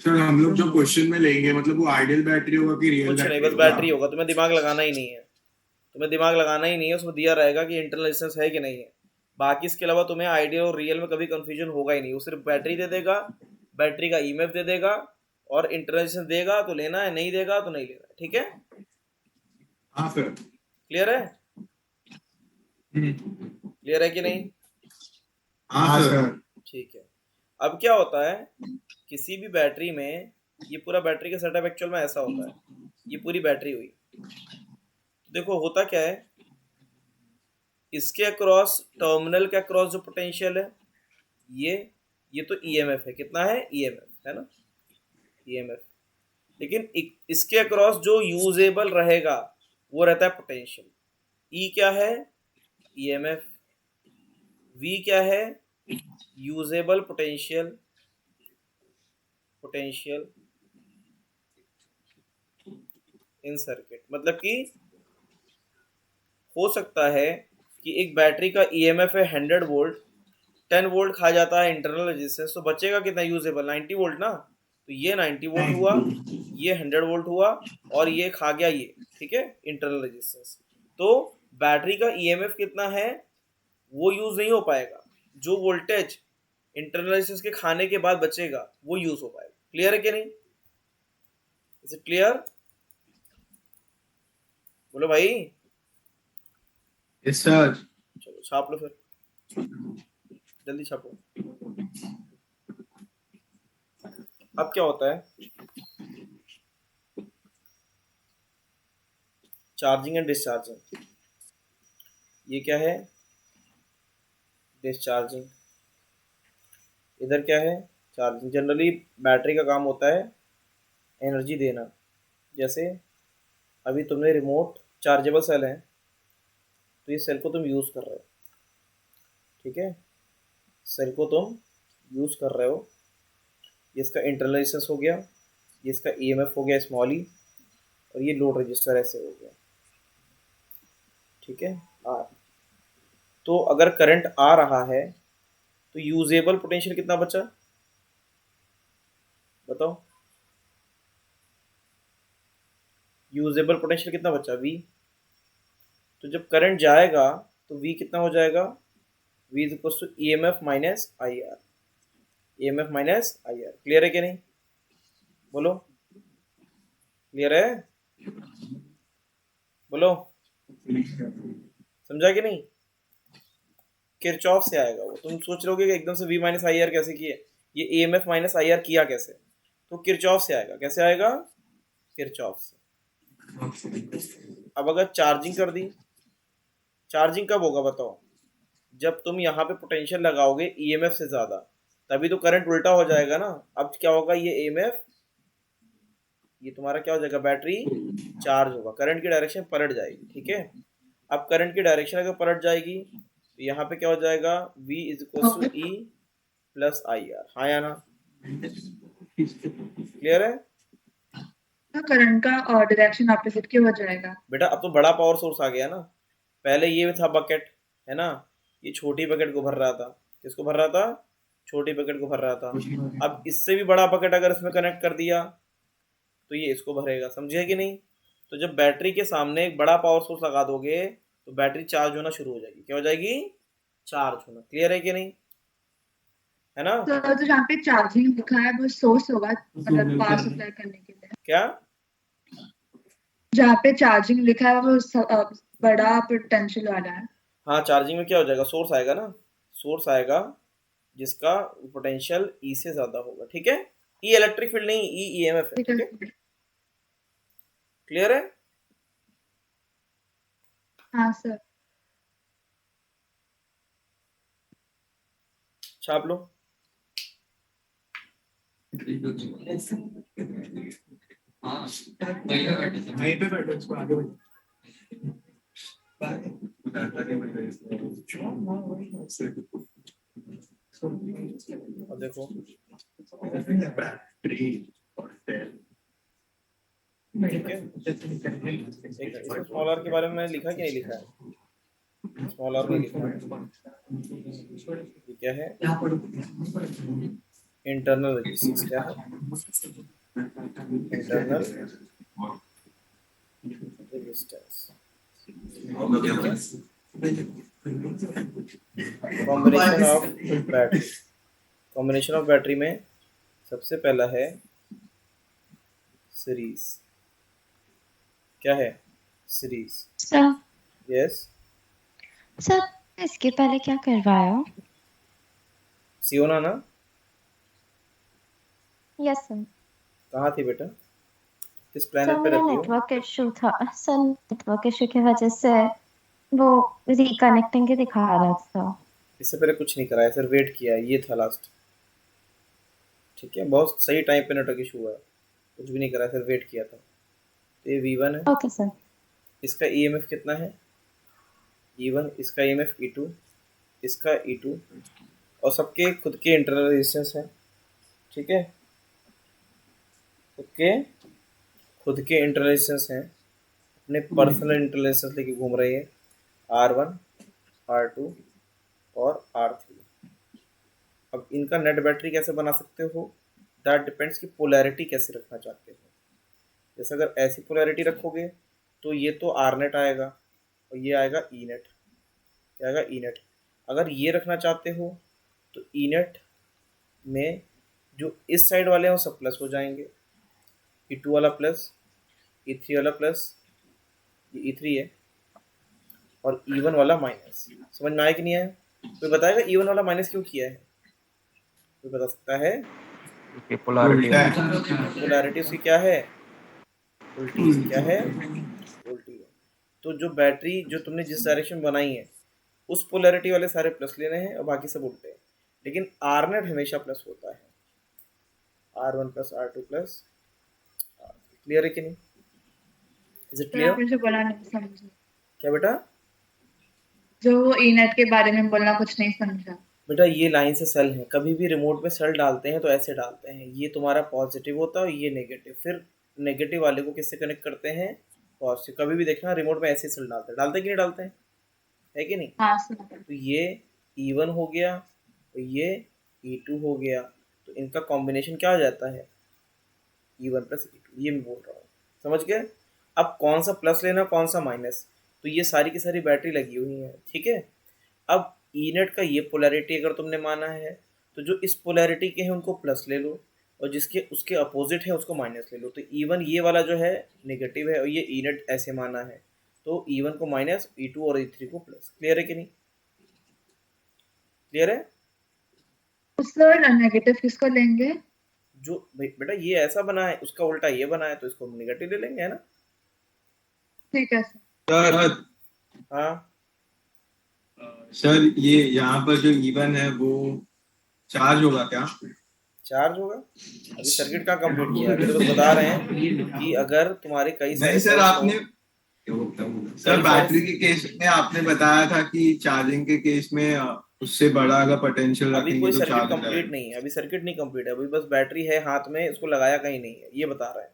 सर हम लोग जो क्वेश्चन में लेंगे मतलब वो आइडियल बैटरी होगा कि रियल कुछ नहीं, बैटरी बस बैटरी होगा, तुम्हें दिमाग लगाना ही नहीं है। तुम्हें दिमाग लगाना ही नहीं है, उसमें दिया रहेगा कि इंटरनल रेजिस्टेंस है कि नहीं है। बाकी इसके अलावा तुम्हें आइडियल और रियल में कभी कंफ्यूजन होगा ही नहीं। वो सिर्फ बैटरी दे देगा, बैटरी का ईएमएफ दे देगा, और इंटरनल रेजिस्टेंस देगा तो लेना है, नहीं देगा तो नहीं लेना है। ठीक है, हाँ सर। क्लियर है? क्लियर है कि नहीं? हाँ सर। ठीक है। अब क्या होता है, किसी भी बैटरी में, ये पूरा बैटरी का सेटअप एक्चुअल में ऐसा होता है, ये पूरी बैटरी हुई। तो देखो होता क्या है, इसके अक्रॉस, टर्मिनल के अक्रॉस जो पोटेंशियल है, ये तो ईएमएफ है। कितना है, ईएमएफ है ना, ईएमएफ। लेकिन इसके अक्रॉस जो यूजेबल रहेगा वो रहता है पोटेंशियल। ई क्या है, ईएमएफ। वी क्या है, usable potential, potential in circuit. मतलब कि हो सकता है कि एक बैटरी का ईएमएफ है 100 वोल्ट, 10 वोल्ट खा जाता है इंटरनल रेजिस्टेंस, तो बचेगा कितना यूजेबल, 90 वोल्ट ना। तो ये 90 वोल्ट हुआ, ये 100 वोल्ट हुआ, और ये खा गया ये, ठीक है, इंटरनल रेजिस्टेंस। तो बैटरी का ईएमएफ कितना है वो यूज नहीं हो पाएगा, जो वोल्टेज इंटरनल रेजिस्टेंस के खाने के बाद बचेगा वो यूज हो पाएगा। क्लियर है कि नहीं? Is it clear? बोलो भाई। Yes sir. चलो छाप लो फिर, जल्दी छापो। अब क्या होता है, चार्जिंग एंड डिस्चार्जिंग। ये क्या है, डिस्चार्जिंग। इधर क्या है, चार्जिंग। जनरली बैटरी का काम होता है एनर्जी देना। जैसे अभी तुमने रिमोट चार्जेबल सेल है, तो ये सेल को तुम यूज़ कर रहे हो, ठीक है, सेल को तुम यूज़ कर रहे हो। ये इसका इंटरनल रेजिस्टेंस हो गया, ये इसका ईएमएफ हो गया स्मॉल ई, और ये लोड रजिस्टर ऐसे हो गया, ठीक है, आर। तो अगर करंट आ रहा है तो यूजेबल पोटेंशियल कितना बचा, बताओ? यूजेबल पोटेंशियल कितना बचा, वी। तो जब करंट जाएगा तो वी कितना हो जाएगा, V is equal to E M F minus I R, E M F minus I R. Clear है कि नहीं? बोलो, क्लियर है? बोलो, समझा कि नहीं? किरचॉफ से आएगा वो। तुम सोच रहे हो कि एकदम से वी माइनस आई आर कैसे किए, ये E M F minus I R किया कैसे, तो किरचॉफ से आएगा। कैसे आएगा, किरचॉफ से। अब अगर चार्जिंग कर दी, चार्जिंग कब होगा बताओ, जब तुम यहाँ पे पोटेंशियल लगाओगे ईएमएफ से ज़्यादा, तभी तो करंट उल्टा हो जाएगा ना। अब क्या होगा, ये ईएमएफ, ये तुम्हारा क्या हो जाएगा, बैटरी चार्ज होगा, करंट की डायरेक्शन पलट जाएगी, ठीक है। अब करंट की डायरेक्शन अगर पलट जाएगी तो यहाँ पे क्या हो जाएगा, V is equal to E plus I R. हाँ या ना? क्लियर है? करंट का डायरेक्शन ऑपोजिट क्यों हो जाएगा? बेटा अब तो बड़ा पावर सोर्स आ गया ना, पहले ये था बकेट, है ना, ये छोटी बकेट को भर रहा था, किसको भर रहा था, छोटी बकेट को भर रहा था। अब इससे भी बड़ा बकेट अगर इसमें कनेक्ट कर दिया तो ये इसको भरेगा, समझे कि नहीं। तो जब बैटरी के सामने एक बड़ा पावर सोर्स लगा दोगे तो बैटरी चार्ज होना शुरू हो जाएगी, क्या हो जाएगी, चार्ज होना। क्लियर है कि नहीं, है ना। तो जहाँ पे चार्जिंग लिखा है वो सोर्स होगा, मतलब पावर सप्लाई करने के लिए। क्या, जहाँ पे चार्जिंग लिखा है वो बड़ा पोटेंशियल वाला है। हाँ चार्जिंग में क्या हो जाएगा, सोर्स आएगा ना, सोर्स आएगा जिसका पोटेंशियल ई से ज्यादा होगा, ठीक है। ई इलेक्ट्रिक फील्ड नहीं, ई ईएमएफ है, ठीक है। क्लियर है। हाँ सर। छाप लो। वहीं पे बैठो, इसको आगे बढ़ो। और देखो ठीक है, इसमें स्मॉल आर के बारे में मैंने लिखा कि नहीं लिखा है, स्मॉल आर नहीं लिखा है। ये क्या है, इंटरनल रेजिस्टेंस, क्या है, internal resistance. Combination of battery, combination of battery में सबसे पहला है सीरीज, क्या है, सीरीज। सर यस सर इसके पहले क्या करवाया? सियोना ना, यस सर। कहाँ थी बेटा, किस सर प्लेनेट पे मेरा रहती हो। नेटवर्क इशू था सर, नेटवर्क इशू की वजह से वो रिकनेक्टिंग के दिखा रहा था। इससे पहले कुछ नहीं कराया सर, वेट किया, ये था लास्ट, ठीक है। बहुत सही टाइम पे नेटवर्क इशू हुआ है, कुछ भी नहीं कराया सर, वेट किया था। तो ये V1 है, ओके सर। इसका EMF कितना है, E1, इसका EMF E2, इसका E2, और सबके खुद के इंटरनल रेजिस्टेंस है, ठीक है। सबके खुद के इंटरनल रेजिस्टेंस हैं, अपने पर्सनल इंटरनल रेजिस्टेंस लेके घूम रहे हैं, R1, R2 और R3। अब इनका नेट बैटरी कैसे बना सकते हो, दैट डिपेंड्स कि पोलैरिटी कैसे रखना चाहते हो। जैसे अगर ऐसी पोलैरिटी रखोगे तो ये तो आर नेट आएगा और ये आएगा ई नेट, क्या आएगा, ई नेट। अगर ये रखना चाहते हो तो ई नेट में जो इस साइड वाले हैं वो सब प्लस हो जाएंगे, E2 वाला प्लस, E3 वाला प्लस, ये E3 है, और E1 वाला माइनस। समझ में आया कि नहीं आया, कोई बताएगा E1 वाला माइनस क्यों किया है, कोई बता सकता है। पोलैरिटी उसकी क्या है, उल्टी, क्या है, उल्टी है। तो जो बैटरी जो तुमने जिस डायरेक्शन में बनाई है उस पोलैरिटी वाले सारे प्लस लेने हैं और बाकी सब उल्टे हैं, लेकिन आर नेट हमेशा प्लस होता है, R1 plus R2 plus. Clear है कि नहीं, इज इट क्लियर। मुझे बोला नहीं समझा, क्या बेटा, जो वो ई-नेट के बारे में बोलना कुछ नहीं समझा। बेटा ये लाइन से सेल है, कभी भी रिमोट में सेल डालते हैं तो ऐसे डालते हैं, ये तुम्हारा पॉजिटिव होता है और ये नेगेटिव, फिर नेगेटिव वाले को किससे कनेक्ट करते हैं, पॉजिटिव। कभी भी देखना रिमोट में ऐसे सेल डालते हैं कि नहीं डालते हैं, है कि नहीं। हाँ सुना। तो ये E1 हो गया और ये E2 हो गया, तो इनका कॉम्बिनेशन क्या हो जाता है, E1 प्लस E2, ये मैं बोल रहा हूँ, समझ गए। अब कौन सा प्लस लेना कौन सा माइनस, तो ये सारी की सारी बैटरी लगी हुई है, ठीक है। अब ई नेट का ये पोलैरिटी अगर तुमने माना है तो जो इस पोलैरिटी के हैं उनको प्लस ले लो और जिसके उसके अपोजिट है उसको माइनस ले लो। तो E1 ये वाला जो है नेगेटिव है और ये ई नेट ऐसे माना है, तो E1 को माइनस, E2 और E3 को प्लस। क्लियर है कि नहीं, क्लियर है। सर नेगेटिव किसको लेंगे, जो बेटा ये ऐसा बना है उसका उल्टा ये बना है तो इसको हम नेगेटिव ले लेंगे, है ना। ठीक है सर। हाँ सर ये यहाँ पर जो E1 है वो चार्ज होगा क्या, चार्ज होगा। अभी सर्किट कहाँ कंप्लीट किया, अभी तो बस बता रहे हैं कि अगर तुम्हारे कई सारे नहीं सर आपने सर बैटरी के केस में आपने बताया था कि चार्जिंग के केस में उससे बड़ा अगर पोटेंशियल अभी रखेंगे कोई तो सर्किट चार्ज कंप्लीट नहीं है, अभी सर्किट नहीं कंप्लीट है, अभी बस बैटरी है हाथ में, इसको लगाया कहीं नहीं है, ये बता रहा है।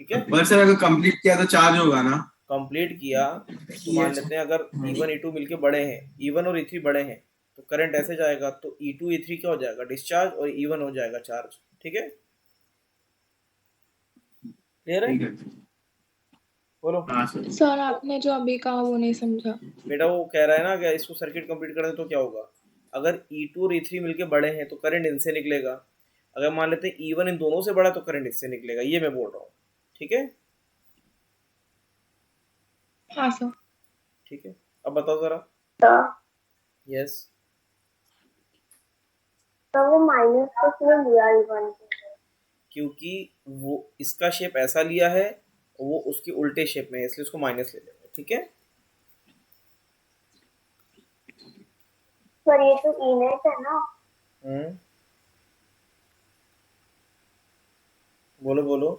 ठीक है। पर सर अगर कंप्लीट किया तो चार्ज होगा ना? कंप्लीट किया तो मान लेते हैं अगर E1 E2 मिलके बड़े हैं, E1 और E3 बड़े हैं, तो करंट ऐसे जाएगा, तो E2 E3 क्या हो जाएगा, डिस्चार्ज, और E1 हो जाएगा चार्ज। ठीक है, क्लियर है? ठीक है बोलो। हाँ सर। सर आपने जो अभी कहा वो नहीं समझा। बेटा वो कह रहा है ना कि इसको सर्किट कंप्लीट कर दे तो क्या होगा, अगर E2 और E3 मिलके बड़े हैं तो करंट इनसे निकलेगा, अगर मान लेते हैं E1 इन दोनों से बड़ा तो करंट इससे निकलेगा, ये मैं बोल रहा हूँ। ठीक है, हाँ सर। ठीक है, अब बताओ जरा। यस, तो वो माइनस को क्यों लिया E1 क्योंकि वो इसका शेप ऐसा लिया है, वो उसके उल्टे शेप में है, इसलिए उसको माइनस ले लेंगे। ठीक है, पर ये तो इनेट है ना। बोलो बोलो,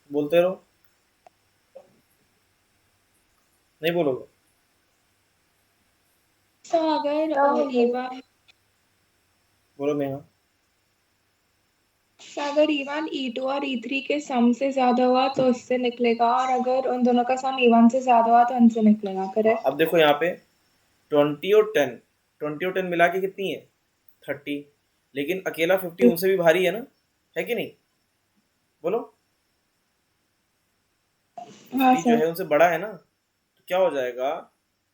बोलते रहो, नहीं बोलोगे? सर अगर E1 बोलो नेहा। अगर E1 E2 और E3 के सम से ज्यादा हुआ तो उससे निकलेगा, और अगर उन दोनों का सम E1 से ज्यादा हुआ तो उनसे निकलेगा। करेक्ट। अब देखो यहाँ पे 20 और 10 मिला के कितनी है, 30, लेकिन अकेला 50 उनसे भी भारी है ना, है कि नहीं? बोलो, हाँ 50 जो सर। है उनसे बड़ा है ना, तो क्या हो जाएगा,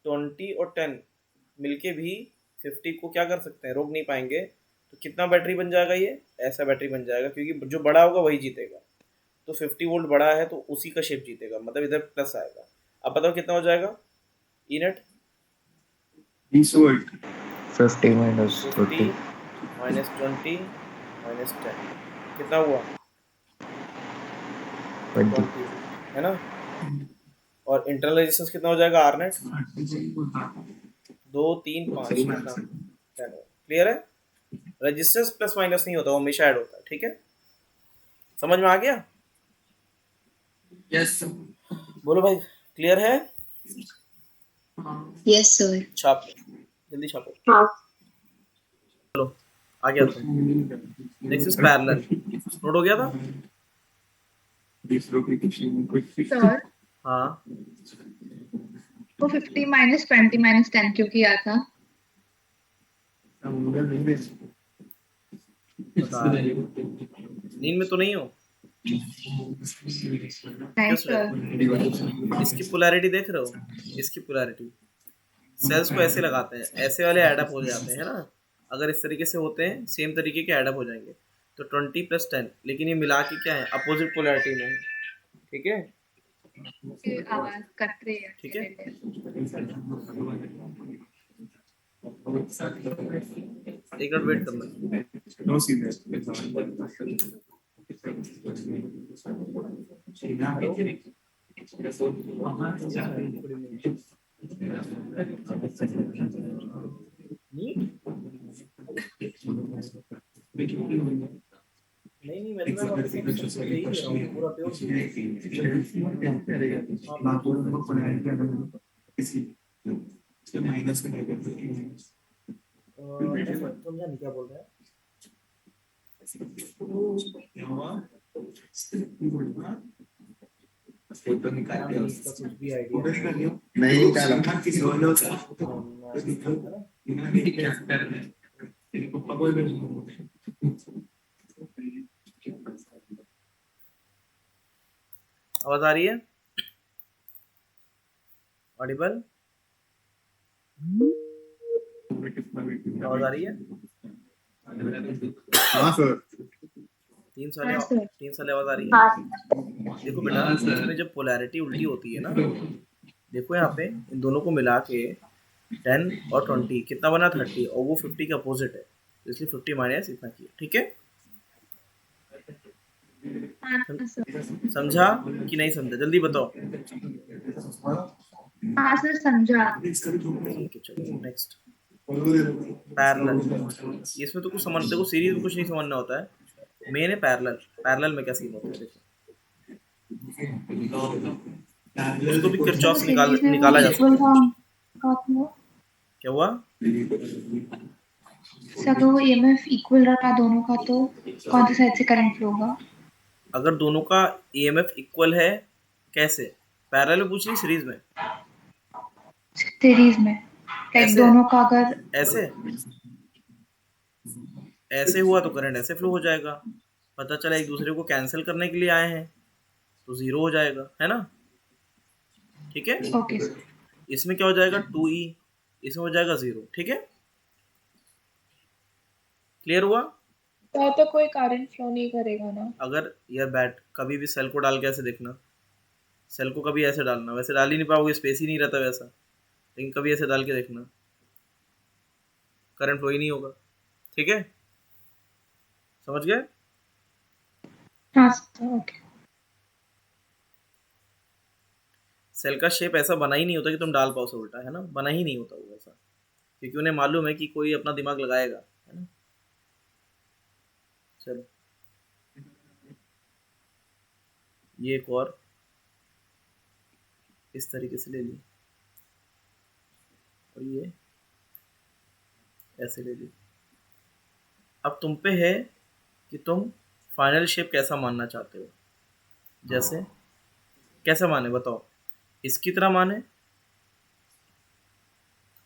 20 और 10 मिलके भी 50 को क्या कर सकते हैं, रोक नहीं पाएंगे, तो कितना बैटरी बन जाएगा, ये ऐसा बैटरी बन जाएगा, क्योंकि जो बड़ा होगा वही जीतेगा। तो 50 वोल्ट बड़ा है तो उसी का शेप जीतेगा, मतलब इधर प्लस आएगा। अब बताओ कितना हो जाएगा E net, 20 volt. 50 minus 50 30 minus 20 minus 10 कितना हुआ, 20 20 है ना। और इंटरनल रेजिस्टेंस कितना हो जाएगा, आर नेट 2 3 5 कितना, 10। क्लियर है? रेजिस्टेंस प्लस माइनस नहीं होता, वो हमेशा ऐड होता है। ठीक है, समझ में आ गया? यस बोलो भाई, क्लियर है? Yes sir. छाप जल्दी छापो। हाँ चलो आ गया तुम। नेक्स्ट इज पैरेलल, नोट हो गया था? सर हाँ, वो 50 माइनस 20 माइनस 10 क्यों किया था? नींद में तो नहीं हो? नहीं क्यों सर। इसकी पोलैरिटी देख रहे हो, इसकी पोलैरिटी, सेल्स को ऐसे लगाते हैं, ऐसे वाले एडअप हो जाते हैं ना, अगर इस तरीके से होते हैं सेम तरीके के एडअप हो जाएंगे। तो 20 + 10, लेकिन ये मिला के क्या है, अपोजिट पोलैरिटी में है। ठीक है, आवाज कट रही है। ठीक है, एक मिनट वेट करना। No serious. नहीं मैं तो पूरा प्योर समझा नहीं क्या बोल रहा है। इसका कुछ भी आइडिया नहीं निकाला। आवाज आ रही है, ऑडिबल आवाज आ रही है? हाँ सर। 3 साल आवाज आ रही है? हाँ देखो बेटा, इसमें जब पोलैरिटी उल्टी होती है ना, देखो यहाँ पे इन दोनों को मिला के 10 और 20 कितना बना, 30, और वो 50 के अपोजिट है, इसलिए 50 माइनस इतना किया। ठीक है, समझा कि नहीं समझा, जल्दी बताओ। हाँ सर समझा। ठीक है, चलो नेक्स्ट पैरेलल। इसमें तो कुछ समझ, देखो सीरीज में कुछ नहीं समझना होता है, मेन है पैरेलल। पैरेलल में क्या सीन होता है, देखो उसको भी किरचॉफ से निकाला जा सकता है। क्या हुआ? सर अगर वो ईएमएफ इक्वल रहा दोनों का तो कौन सी साइड से करंट फ्लो होगा? अगर दोनों का ईएमएफ इक्वल है, कैसे? पैरेलल में पूछ रही, सीरीज में? सीरीज में, लाइक ऐसे दोनों का अगर ऐसे ऐसे हुआ तो करंट ऐसे फ्लो हो जाएगा। पता चला एक दूसरे को कैंसिल करने के लिए आए हैं तो जीरो हो जाएगा, है ना? ठीक है। ओके सर, इसमें क्या हो जाएगा 2E, इसमें हो जाएगा 0। ठीक है, क्लियर हुआ? तो कोई करंट फ्लो नहीं करेगा ना? अगर यार बैट कभी भी सेल को डाल के ऐसे देखना, सेल को कभी ऐसे डालना, वैसे डाल ही नहीं पाओगे, स्पेस ही नहीं रहता वैसा, लेकिन कभी ऐसे डाल के देखना, करंट फ्लो ही नहीं होगा। ठीक है, समझ गए? हाँ सर, ओके। सेल का शेप ऐसा बना ही नहीं होता कि तुम डाल पाओ उसे उल्टा, है ना? बना ही नहीं होता वो ऐसा, क्योंकि उन्हें मालूम है कि कोई अपना दिमाग लगाएगा, है ना? चलो, ये एक और इस तरीके से ले ली, और ये ऐसे ले ली। अब तुम पे है कि तुम फाइनल शेप कैसा मानना चाहते हो। जैसे कैसा माने बताओ? इसकी तरह माने,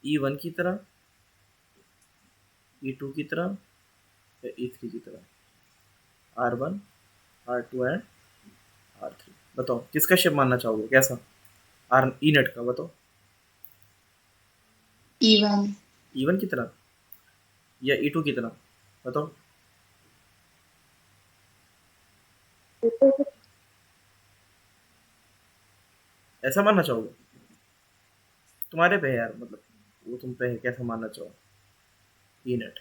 E1 की तरह, E2 की तरह, या E3 की तरह, R1, R2 एंड R3? बताओ किसका शेप मानना चाहोगे, कैसा? ई नेट का बताओ। E1 E1 की तरह या E2 की तरह, बताओ। ऐसा मानना चाहोगे? तुम्हारे पे है यार, मतलब वो तुम पे है, कैसा मानना चाहो ई नेट।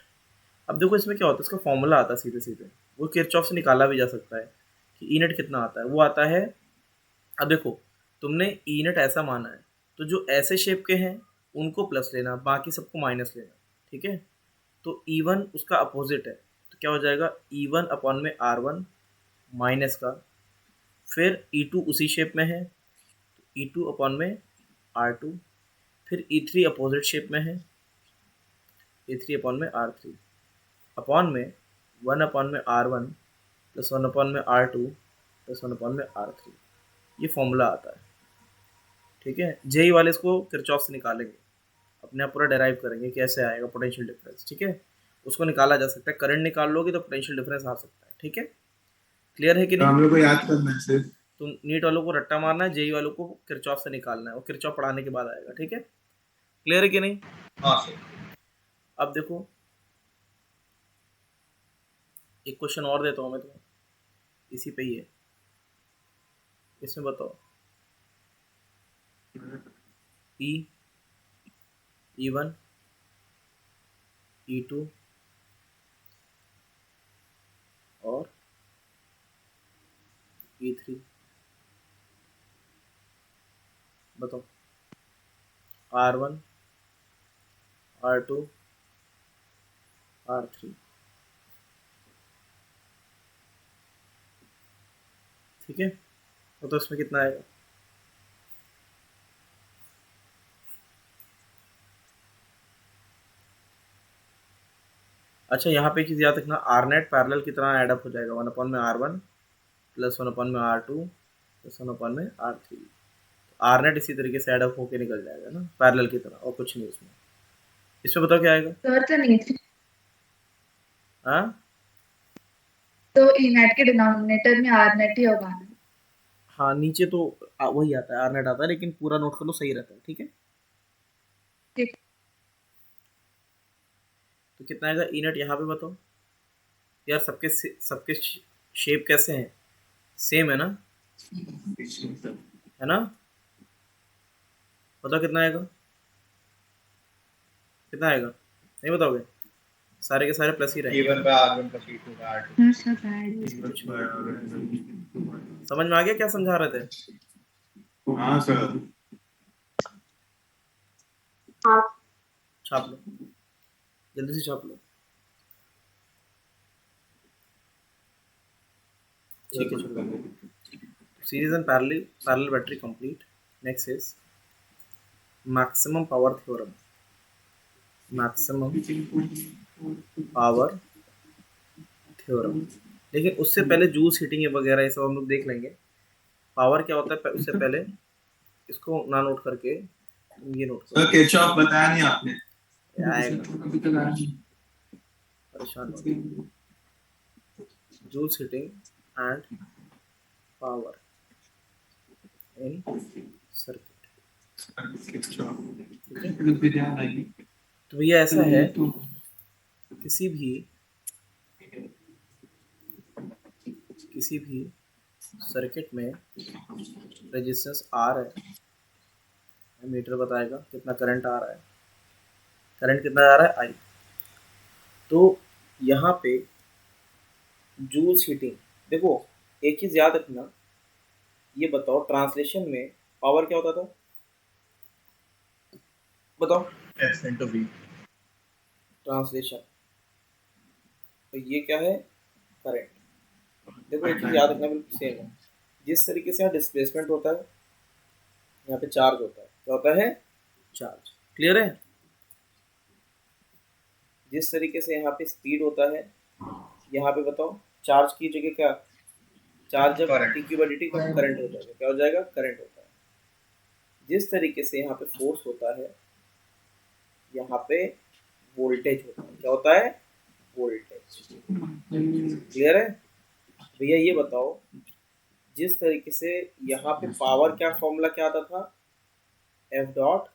अब देखो इसमें क्या होता है, इसका फॉर्मूला आता है सीधे सीधे, वो किरचॉफ से निकाला भी जा सकता है कि ई नेट कितना आता है। वो आता है, अब देखो तुमने ई नेट ऐसा माना है, तो जो ऐसे शेप के हैं उनको प्लस लेना, बाकी सबको माइनस लेना। ठीक है, तो E1 उसका अपोजिट है, तो क्या हो जाएगा E1 अपॉन में R1 माइनस का, फिर E2 उसी शेप में है, E2 अपॉन में R2, फिर E3 अपोजिट शेप में है, E3 अपॉन में R3, अपॉन में 1 अपॉन में R1 प्लस 1 अपॉन में R2 प्लस 1 अपॉन में R3। ये फॉर्मूला आता है। ठीक है, जेई वाले इसको किरचॉफ से निकालेंगे, अपने आप पूरा डेराइव करेंगे कैसे आएगा पोटेंशियल डिफरेंस। ठीक है, उसको निकाला जा सकता है, करंट निकाल लोगे तो पोटेंशियल डिफरेंस आ सकता है। ठीक है, क्लियर है कि तो हम नहीं? लोग को याद करना है सिर्फ। तुम नीट वालों को रट्टा मारना है, जेई वालों को किरचॉफ से निकालना है, और किरचॉफ पढ़ाने के बाद आएगा। ठीक है, क्लियर है कि नहीं? हाँ सर। अब देखो एक क्वेश्चन और देता हूँ मैं तुम्हें, इसी पे ही है, इसमें बताओ E1, E2 और E3, बताओ। R1, R2, R3। ठीक है, तो इसमें कितना आएगा? अच्छा, यहाँ पे एक चीज़ याद रखना, आर नेट पैरेलल की तरह एडअप हो जाएगा, 1 अपॉन में R1 प्लस 1 अपॉन में R2 प्लस 1 अपॉन में R3। आर नेट इसी तरीके से एडअप होके निकल जाएगा ना, पैरेलल की तरह, और कुछ नहीं उसमें। इसमें बताओ क्या आएगा? सर तो नहीं थी, हाँ तो ई नेट के डिनोमिनेटर में आर नेट ही होगा ना? हाँ, नीचे तो वही आता है, आर नेट आता है, लेकिन पूरा नोट कर लो, सही रहता है। ठीक है, ठीक। तो कितना आएगा ई नेट यहाँ पे बताओ यार। सबके सबके शेप कैसे हैं? सेम है ना, है ना? बताओ कितना आएगा, कितना आएगा? नहीं बताओगे? सारे के सारे प्लस ही रहेंगे। E1 का R1 का C2 का R2। हाँ सर, राइट। समझ में आ गया क्या समझा रहे थे? हाँ सर। छाप लो, जल्दी से छाप लो। ठीक है, चलो। Series and parallel battery complete. Next is maximum power theorem. Maximum power theorem. लेकिन उससे पहले जूल्स हीटिंग वगैरह ये सब हम लोग देख लेंगे। पावर क्या होता है उससे पहले इसको ना नोट करके तुम ये नोट सर करो। केचप बताया नहीं आपने। आएगा, परेशान मत। Joules heating and power in circuit. तो ये ऐसा है, किसी भी सर्किट में रेजिस्टेंस आर है, मीटर बताएगा कितना करंट आ रहा है, करंट कितना आ रहा है आई। तो यहाँ पे जूल्स हीटिंग, देखो एक चीज याद रखना, ये बताओ ट्रांसलेशन में पावर क्या होता था, बताओ। F into we. ट्रांसलेशन, तो ये क्या है, करंट। देखो एक चीज याद रखना, बिल्कुल सेम है। जिस तरीके से यहाँ डिस्प्लेसमेंट होता है, यहाँ पे चार्ज होता है, क्या होता है, चार्ज। क्लियर है। जिस तरीके से यहाँ पे स्पीड होता है, यहाँ पे बताओ चार्ज की जगह क्या, चार्ज जब टी/dt का करंट हो जाएगा, क्या हो जाएगा, करंट होता है। जिस तरीके से यहाँ पे फोर्स होता है, यहाँ पे वोल्टेज होता है, क्या होता है, वोल्टेज। क्लियर है भैया। ये बताओ जिस तरीके से यहाँ पे पावर क्या फॉर्मूला क्या आता था, एफ डॉट,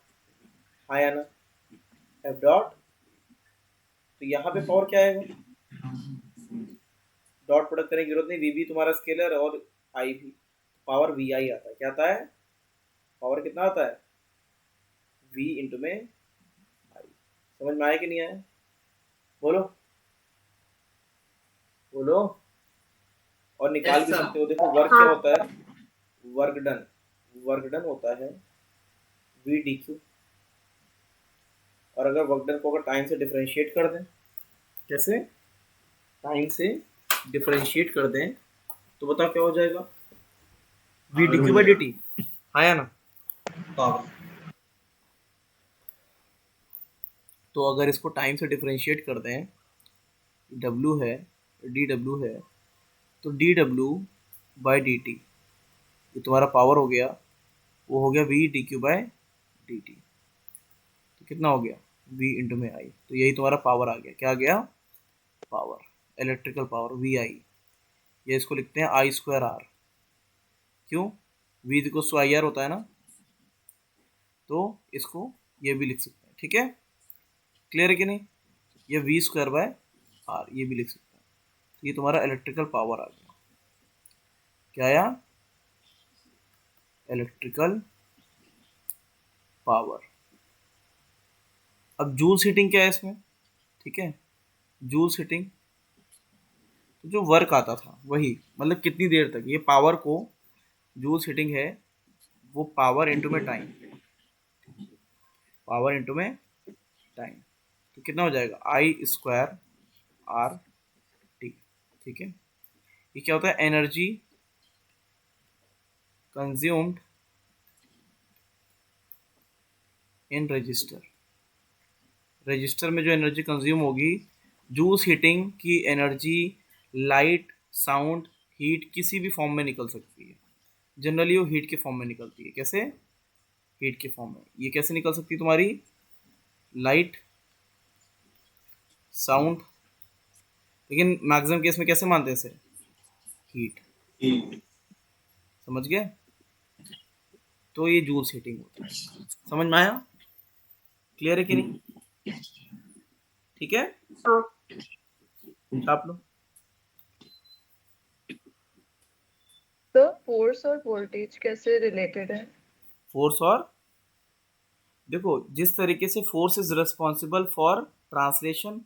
हाँ या ना, एफ डॉट। तो यहाँ पे पावर क्या आएगा, डॉट प्रोडक्ट करने की जरूरत नहीं, वी भी तुम्हारा स्केलर और आई भी, पावर वी आई आता है। क्या आता है, पावर कितना आता है, वी इंटू में आई। समझ में आया कि नहीं आया, बोलो बोलो। और निकाल भी सकते हो। देखो वर्क क्या होता है, वर्क डन, वर्क डन होता है वी डी क्यू। और अगर वर्क डन को अगर टाइम से डिफरेंशिएट कर दें, कैसे, टाइम से डिफरेंशिएट कर दें, तो बताओ क्या हो जाएगा, V D Q by D T, आया ना। तो अगर इसको टाइम से डिफरेंशिएट कर दें, डब्ल्यू है, डी डब्ल्यू है, तो D W by D T, ये तुम्हारा पावर हो गया, वो हो गया V D Q by D T. तो कितना हो गया, वी इंटू में आई। तो यही तुम्हारा पावर आ गया। क्या आ गया, power, electrical power V I. ये इसको लिखते हैं आई स्क्वायर आर। क्यों, V equal to I R होता है ना, तो इसको ये भी लिख सकते हैं। ठीक है, क्लियर है कि नहीं। ये वी स्क्वायर बाय आर ये भी लिख सकते हैं। तो ये तुम्हारा इलेक्ट्रिकल पावर आ गया। क्या आया, इलेक्ट्रिकल पावर। अब जूल्स हीटिंग क्या है इसमें, ठीक है, जूल्स हीटिंग, तो जो वर्क आता था वही, मतलब कितनी देर तक ये पावर को, जूल्स हीटिंग है वो पावर इंटू में टाइम, पावर इंटू में टाइम। तो कितना हो जाएगा, आई स्क्वायर आर टी। ठीक है, ये क्या होता है, energy consumed in register. Register में जो एनर्जी कंज्यूम होगी, जूल्स हीटिंग की एनर्जी लाइट, साउंड, हीट किसी भी फॉर्म में निकल सकती है। जनरली वो हीट के फॉर्म में निकलती है। कैसे, हीट के फॉर्म में। ये कैसे निकल सकती है तुम्हारी, लाइट, साउंड, लेकिन मैक्सिमम केस में कैसे मानते हैं इसे, हीट। समझ गए। तो ये जूल्स हीटिंग होती है। समझ में आया, क्लियर है कि नहीं, ठीक है, छाप लो। तो फोर्स और वोल्टेज कैसे रिलेटेड है? फोर्स और, देखो जिस तरीके से force is responsible for translation,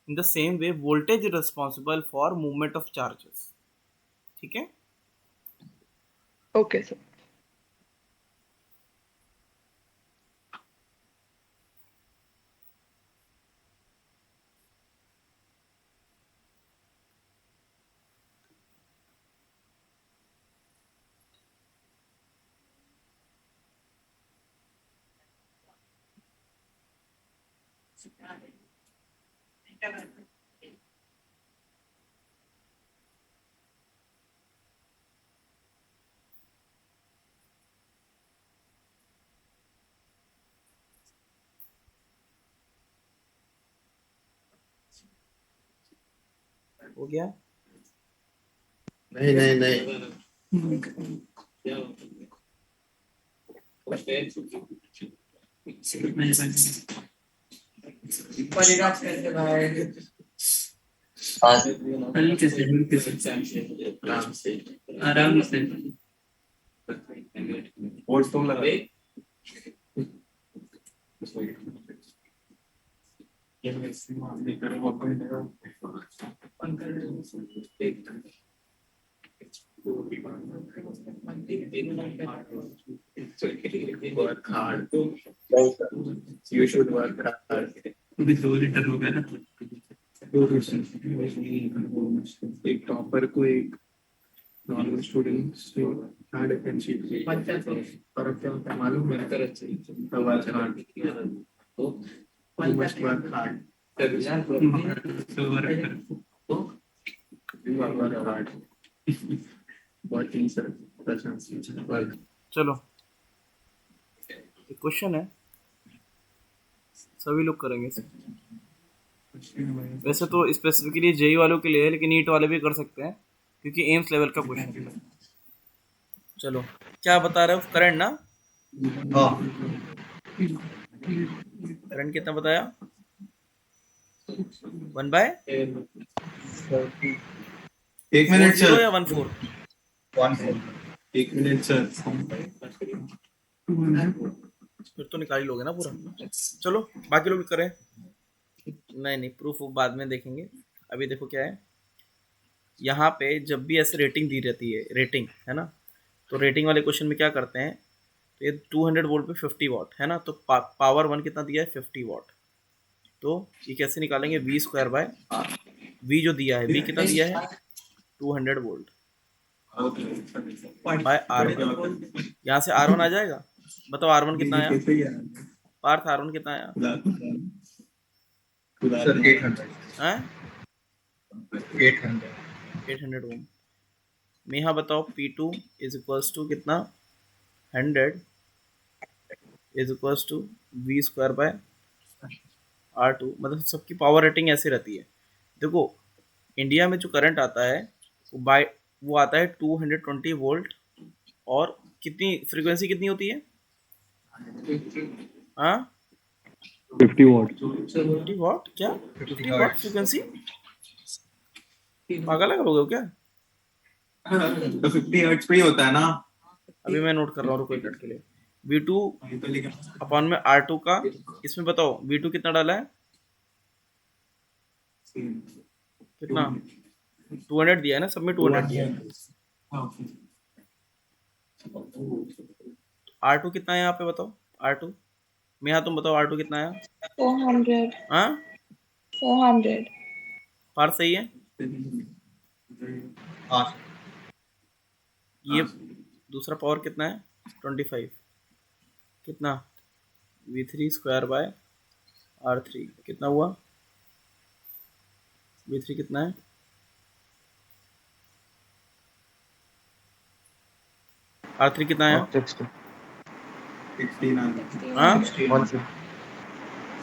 in the same way voltage is responsible for movement of charges. ठीक है, ओके सर। हो गया? नहीं नहीं नहीं हाँ आराम से और तुम लगा work hard. You should work hard. अभी 2 लीटर हो गया ना. एक टॉपर को एक नॉर्मल स्टूडेंट से क्या डिफरेंस फर्क क्या होता है मालूम है? Work hard. You must work hard. So work hard. Working sir. Work. चलो, एक क्वेश्चन है, सभी लोग करेंगे इसे. वैसे तो स्पेसिफिकली जेई वालों के लिए है, लेकिन नीट वाले भी कर सकते हैं क्योंकि एम्स लेवल का क्वेश्चन है. चलो, क्या बता रहे हो? करंट ना? करंट कितना बताया? 1/? 1 मिनट 40 सर. या 14? 1 मिनट सर. फिर तो निकाल ही लोगे ना पूरा. चलो, बाकी लोग भी करें. नहीं, प्रूफ बाद में देखेंगे. अभी देखो क्या है यहाँ पे. जब भी ऐसे रेटिंग दी रहती है, रेटिंग है ना, तो रेटिंग वाले क्वेश्चन में क्या करते हैं, तो ये 200 वोल्ट पे 50 वॉट है ना, तो पावर 1 कितना दिया है? 50 वॉट. तो ये कैसे निकालेंगे? V square by R. V जो दिया है, वी कितना दिया है? 200 वोल्ट बाय R1. यहाँ से R1 आ जाएगा. बताओ R1 कितना आया? पार्थ R1 कितना आया? सर 800. हैं? 800. 800 ओम. मेहा बताओ P2 इज इक्वल्स टू कितना? 100 is equals to V square by R2. मतलब सबकी पावर रेटिंग ऐसे रहती है. देखो, इंडिया में जो करंट आता है वो आता है 220 वोल्ट. और कितनी फ्रीक्वेंसी कितनी होती है? हाँ, 50 वॉट. 50 वॉट. क्या 50 वॉट फ्रीक्वेंसी? पागल हो गए क्या? तो 50 हर्ट्ज पे ही होता है ना. अभी मैं नोट कर रहा हूँ, रुको एक मिनट के लिए. V2 अपॉन में R2 का. इसमें बताओ V2 कितना डाला है? कितना? 200 दिया है ना, सब में 200 दिया है. R2 कितना है यहाँ पे बताओ? R2 मेहा तुम बताओ R2 कितना है? 400. हाँ, 400. पार सही है. ये दूसरा पावर कितना है? 25. कितना? V3 स्क्वायर बाय R3 कितना हुआ? V3 कितना है? R3 कितना है? 160. 1600. हाँ,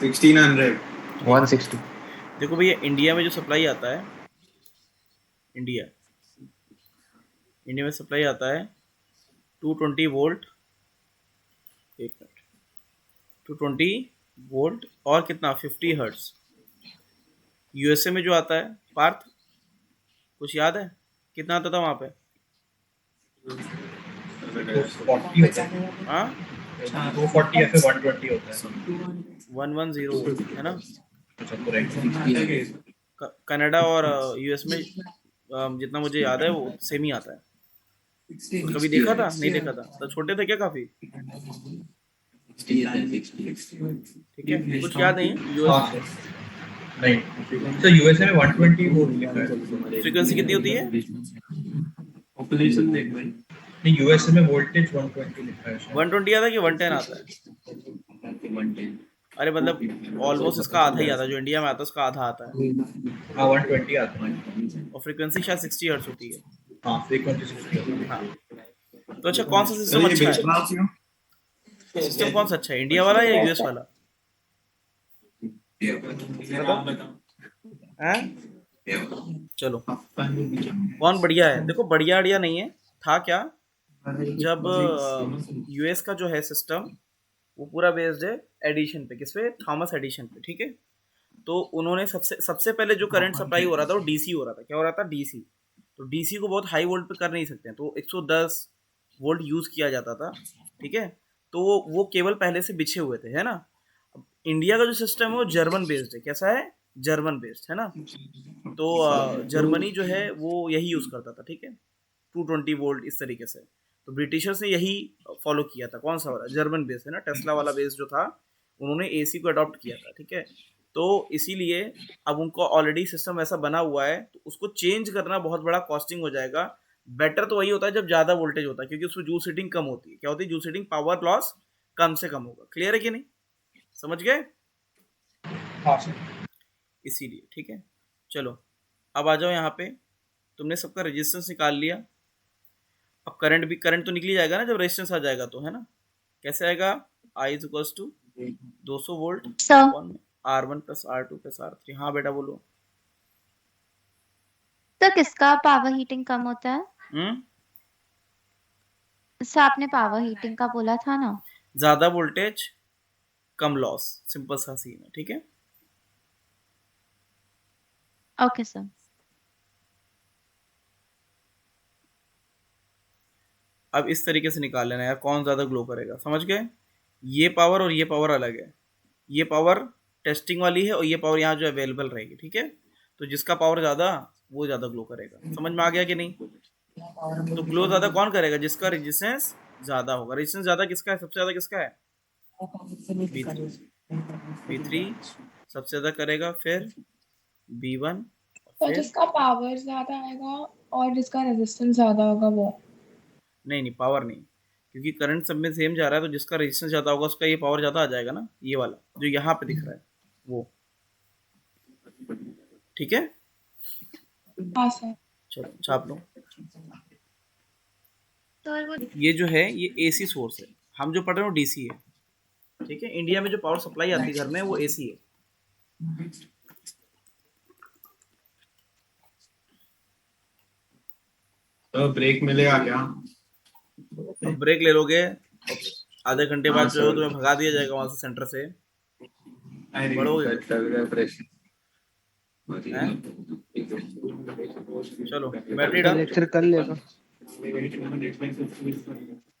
1600. 160. देखो भैया, इंडिया में जो सप्लाई आता है, इंडिया में सप्लाई आता है 220 वोल्ट. एक मिनट. 220 वोल्ट और कितना? 50 हर्ट्ज. यूएसए में जो आता है, पार्थ कुछ याद है कितना आता था वहाँ पे? हाँ, 240 या फिर 120 होता है. 110 वोल्ट है ना. कनाडा और यूएस में जितना मुझे याद है वो सेम ही आता है. कभी देखा था? नहीं देखा था. तो छोटे थे क्या काफी? ठीक है, कुछ याद नहीं है. यूएस नहीं, तो यूएसए में 120 वोल्ट लिखा है. फ्रीक्वेंसी कितनी होती है? पॉपुलेशन देख भाई. नहीं, यूएसए में वोल्टेज 120 लिखा है. 120 आता है कि 110 आता है? अरे मतलब ऑलमोस्ट इसका आधा ही आता है, जो इंडिया में आता है उसका आधा आता है, हाँ 120 आता है। और फ्रीक्वेंसी शायद 60 हर्ट्ज होती है। हाँ फ्रीक्वेंसी 60 हाँ, तो अच्छा कौन सा सिस्टम अच्छा है? सिस्टम कौन सा अच्छा है, इंडिया वाला या यूएस वाला? हैं? चलो कौन बढ़िया है? देखो बढ़िया बढ़िया नहीं है, था क्या, जब यूएस का जो है सिस्टम वो पूरा बेस्ड है एडिशन पे, किस पे? थॉमस एडिशन पे, ठीक है। तो उन्होंने सबसे सबसे पहले जो करंट सप्लाई हो रहा था वो डीसी हो रहा था। क्या हो रहा था? डीसी। तो डीसी को बहुत हाई वोल्ट पे कर नहीं सकते हैं, तो 110 वोल्ट यूज़ किया जाता था, ठीक है। तो वो केबल पहले से बिछे हुए थे, है ना। अब इंडिया का जो सिस्टम है वो जर्मन बेस्ड है। कैसा है? जर्मन बेस्ड है ना। तो जर्मनी जो है वो यही यूज़ करता था, ठीक है, 220 वोल्ट इस तरीके से। तो ब्रिटिशर्स ने यही फॉलो किया था। कौन सा वाला? जर्मन बेस है ना, टेस्ला वाला बेस जो था, उन्होंने एसी को अडॉप्ट किया था, ठीक है। तो इसीलिए अब उनको ऑलरेडी सिस्टम ऐसा बना हुआ है, तो उसको चेंज करना बहुत बड़ा कॉस्टिंग हो जाएगा। बेटर तो वही होता है जब ज़्यादा वोल्टेज होता है, क्योंकि उसमें जूल सीटिंग कम होती है। क्या होती है? जूल सीटिंग, पावर लॉस कम से कम होगा। क्लियर है कि नहीं? समझ गए? हाँ सर। इसीलिए, ठीक है। चलो अब आ जाओ यहाँ पे, तुमने सबका रेजिस्टेंस निकाल लिया। अब करंट तो निकली जाएगा ना जब रेजिस्टेंस आ जाएगा, तो है ना। कैसे आएगा? I is equals to 200 volt sir upon R1 plus R2 plus R3। हाँ बेटा बोलो। तो किसका पावर हीटिंग कम होता है? सर आपने पावर हीटिंग का बोला था ना। ज्यादा वोल्टेज कम लॉस, सिंपल सा सीन है, ठीक है। Okay sir. अब इस तरीके से निकाल लेना यार, कौन ज्यादा ग्लो करेगा, समझ गए। ये पावर और ये पावर अलग है। ये पावर टेस्टिंग वाली है और ये पावर यहाँ जो अवेलेबल रहेगी, ठीक है। तो जिसका पावर ज्यादा वो ज्यादा ग्लो करेगा। समझ में आ गया कि नहीं? तो ग्लो ज्यादा कौन करेगा? जिसका रेजिस्टेंस ज्यादा होगा। रेजिस्टेंस ज्यादा किसका है? सबसे ज्यादा किसका है? V3। V3 सबसे ज्यादा करेगा, फिर V1, तो फिर जिसका पावर ज्यादा आएगा और जिसका रेजिस्टेंस ज्यादा होगा वो। नहीं पावर नहीं, क्योंकि करंट सब में सेम जा रहा है, तो जिसका रेजिस्टेंस ज़्यादा होगा उसका ये पावर ज़्यादा आ जाएगा ना, ये वाला जो यहाँ पे दिख रहा है वो, ठीक है। हाँ सर। चलो छाप लो। तो वो ये जो है ये एसी सोर्स है, हम जो पढ़ रहे हो डीसी है, ठीक है। इंडिया में जो पावर सप्लाई आती है घर में वो एसी है। तो ब्रेक मिलेगा क्या? अब ब्रेक ले लोगे, आधे घंटे बाद जो सर। तुम्हें भगा दिया जाएगा वहां से, सेंटर से। बढ़ोगे हैं? चलो बैटरी डाल, लेक्चर कर लेगा।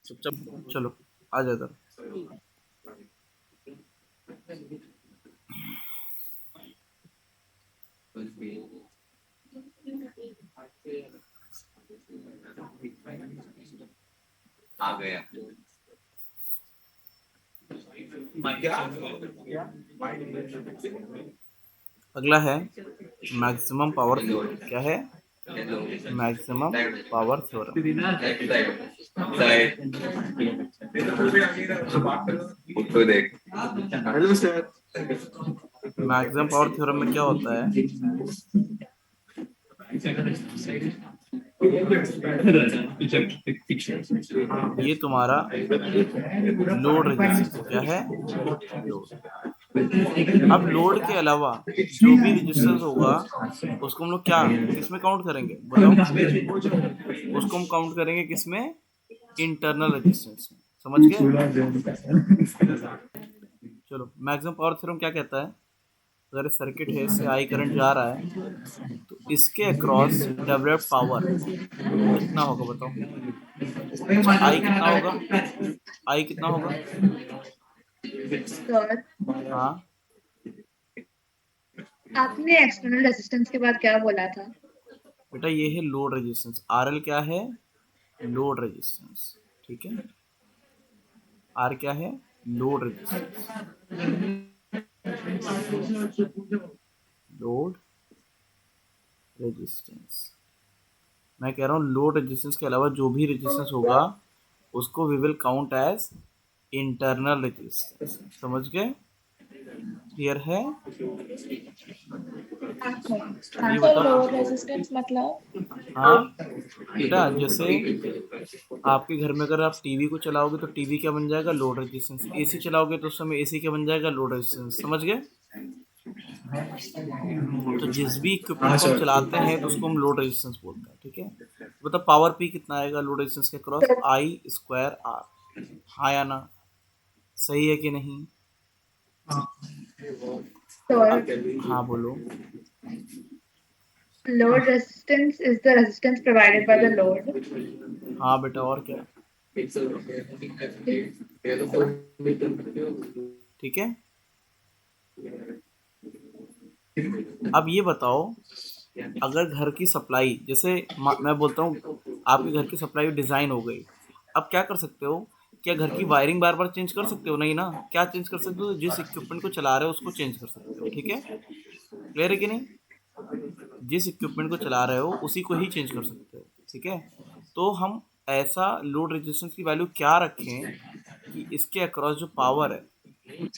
चुपचाप चलो आ जाता। आ गया। अगला है मैक्सिमम पावर थ्योरम। क्या है? Maximum power theorem. देख। Hello sir. Maximum power theorem में क्या होता है? ये तुम्हारा लोड रेजिस्टेंस क्या है? लोड। अब लोड के अलावा जो भी रेजिस्टेंस होगा उसको हम लोग क्या किसमें काउंट करेंगे बताओ? उसको हम काउंट करेंगे किसमें? इंटरनल रेजिस्टेंस में। समझ गए? चलो मैक्सिमम पावर थ्योरम क्या कहता है? अगर सर्किट है, इससे आई करंट जा रहा है, तो इसके अक्रॉस डेवलप्ड पावर कितना होगा बताओ? आई कितना होगा? आई कितना होगा? सर हाँ आपने एक्सटर्नल रेजिस्टेंस के बाद क्या बोला था? बेटा ये है लोड रेजिस्टेंस। आरएल क्या है? लोड रेजिस्टेंस, ठीक है। आर क्या है? Load resistance. लोड रेजिस्टेंस, मैं कह रहा हूँ लोड रेजिस्टेंस के अलावा जो भी रेजिस्टेंस होगा उसको we will count as internal resistance. समझ गए? क्लियर है? हाँ ये तो बताओ। लोअर रेजिस्टेंस मतलब हाँ बेटा, जैसे आपके घर में अगर आप टीवी को चलाओगे तो टीवी क्या बन जाएगा? Load resistance. एसी चलाओगे तो उस समय एसी क्या बन जाएगा? Load resistance. समझ गए? तो जिस भी इक्विपमेंट हाँ को हम सर। चलाते हैं तो उसको हम लोड रेजिस्टेंस बोलते हैं। ठीक है, मतलब पावर पी कितना आएगा लोड रेजिस्टेंस के क्रॉस? I square R. हाँ या ना? सही है कि नहीं? Sir, हाँ बोलो। load resistance is the resistance provided by the load. हाँ बेटा, और क्या? ठीक है, अब ये बताओ, अगर घर की सप्लाई, जैसे मैं बोलता हूँ आपके घर की सप्लाई डिज़ाइन हो गई, अब क्या कर सकते हो? क्या घर की वायरिंग बार बार चेंज कर सकते हो? नहीं ना। क्या चेंज कर सकते हो? जिस इक्विपमेंट को चला रहे हो उसको चेंज कर सकते हो। ठीक है, क्लियर है कि नहीं? जिस इक्विपमेंट को चला रहे हो उसी को ही चेंज कर सकते हो। ठीक है, तो हम ऐसा लोड रेजिस्टेंस की वैल्यू क्या रखें कि इसके अक्रॉस जो पावर है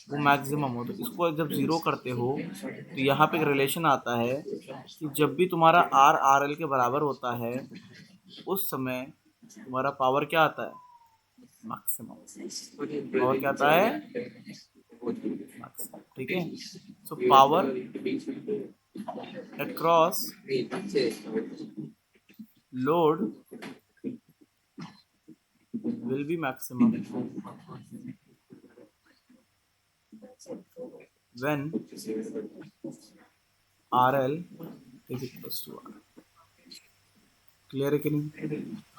वो मैक्सिमम हो? तो इसको जब ज़ीरो करते हो तो यहाँ पे एक रिलेशन आता है कि जब भी तुम्हारा आर आर एल के बराबर होता है उस समय तुम्हारा पावर क्या आता है? मैक्सिमम। पावर क्या आता है? मैक्सिमम। ठीक है, so power across load will be maximum when RL is equals to R। Clear है कि नहीं?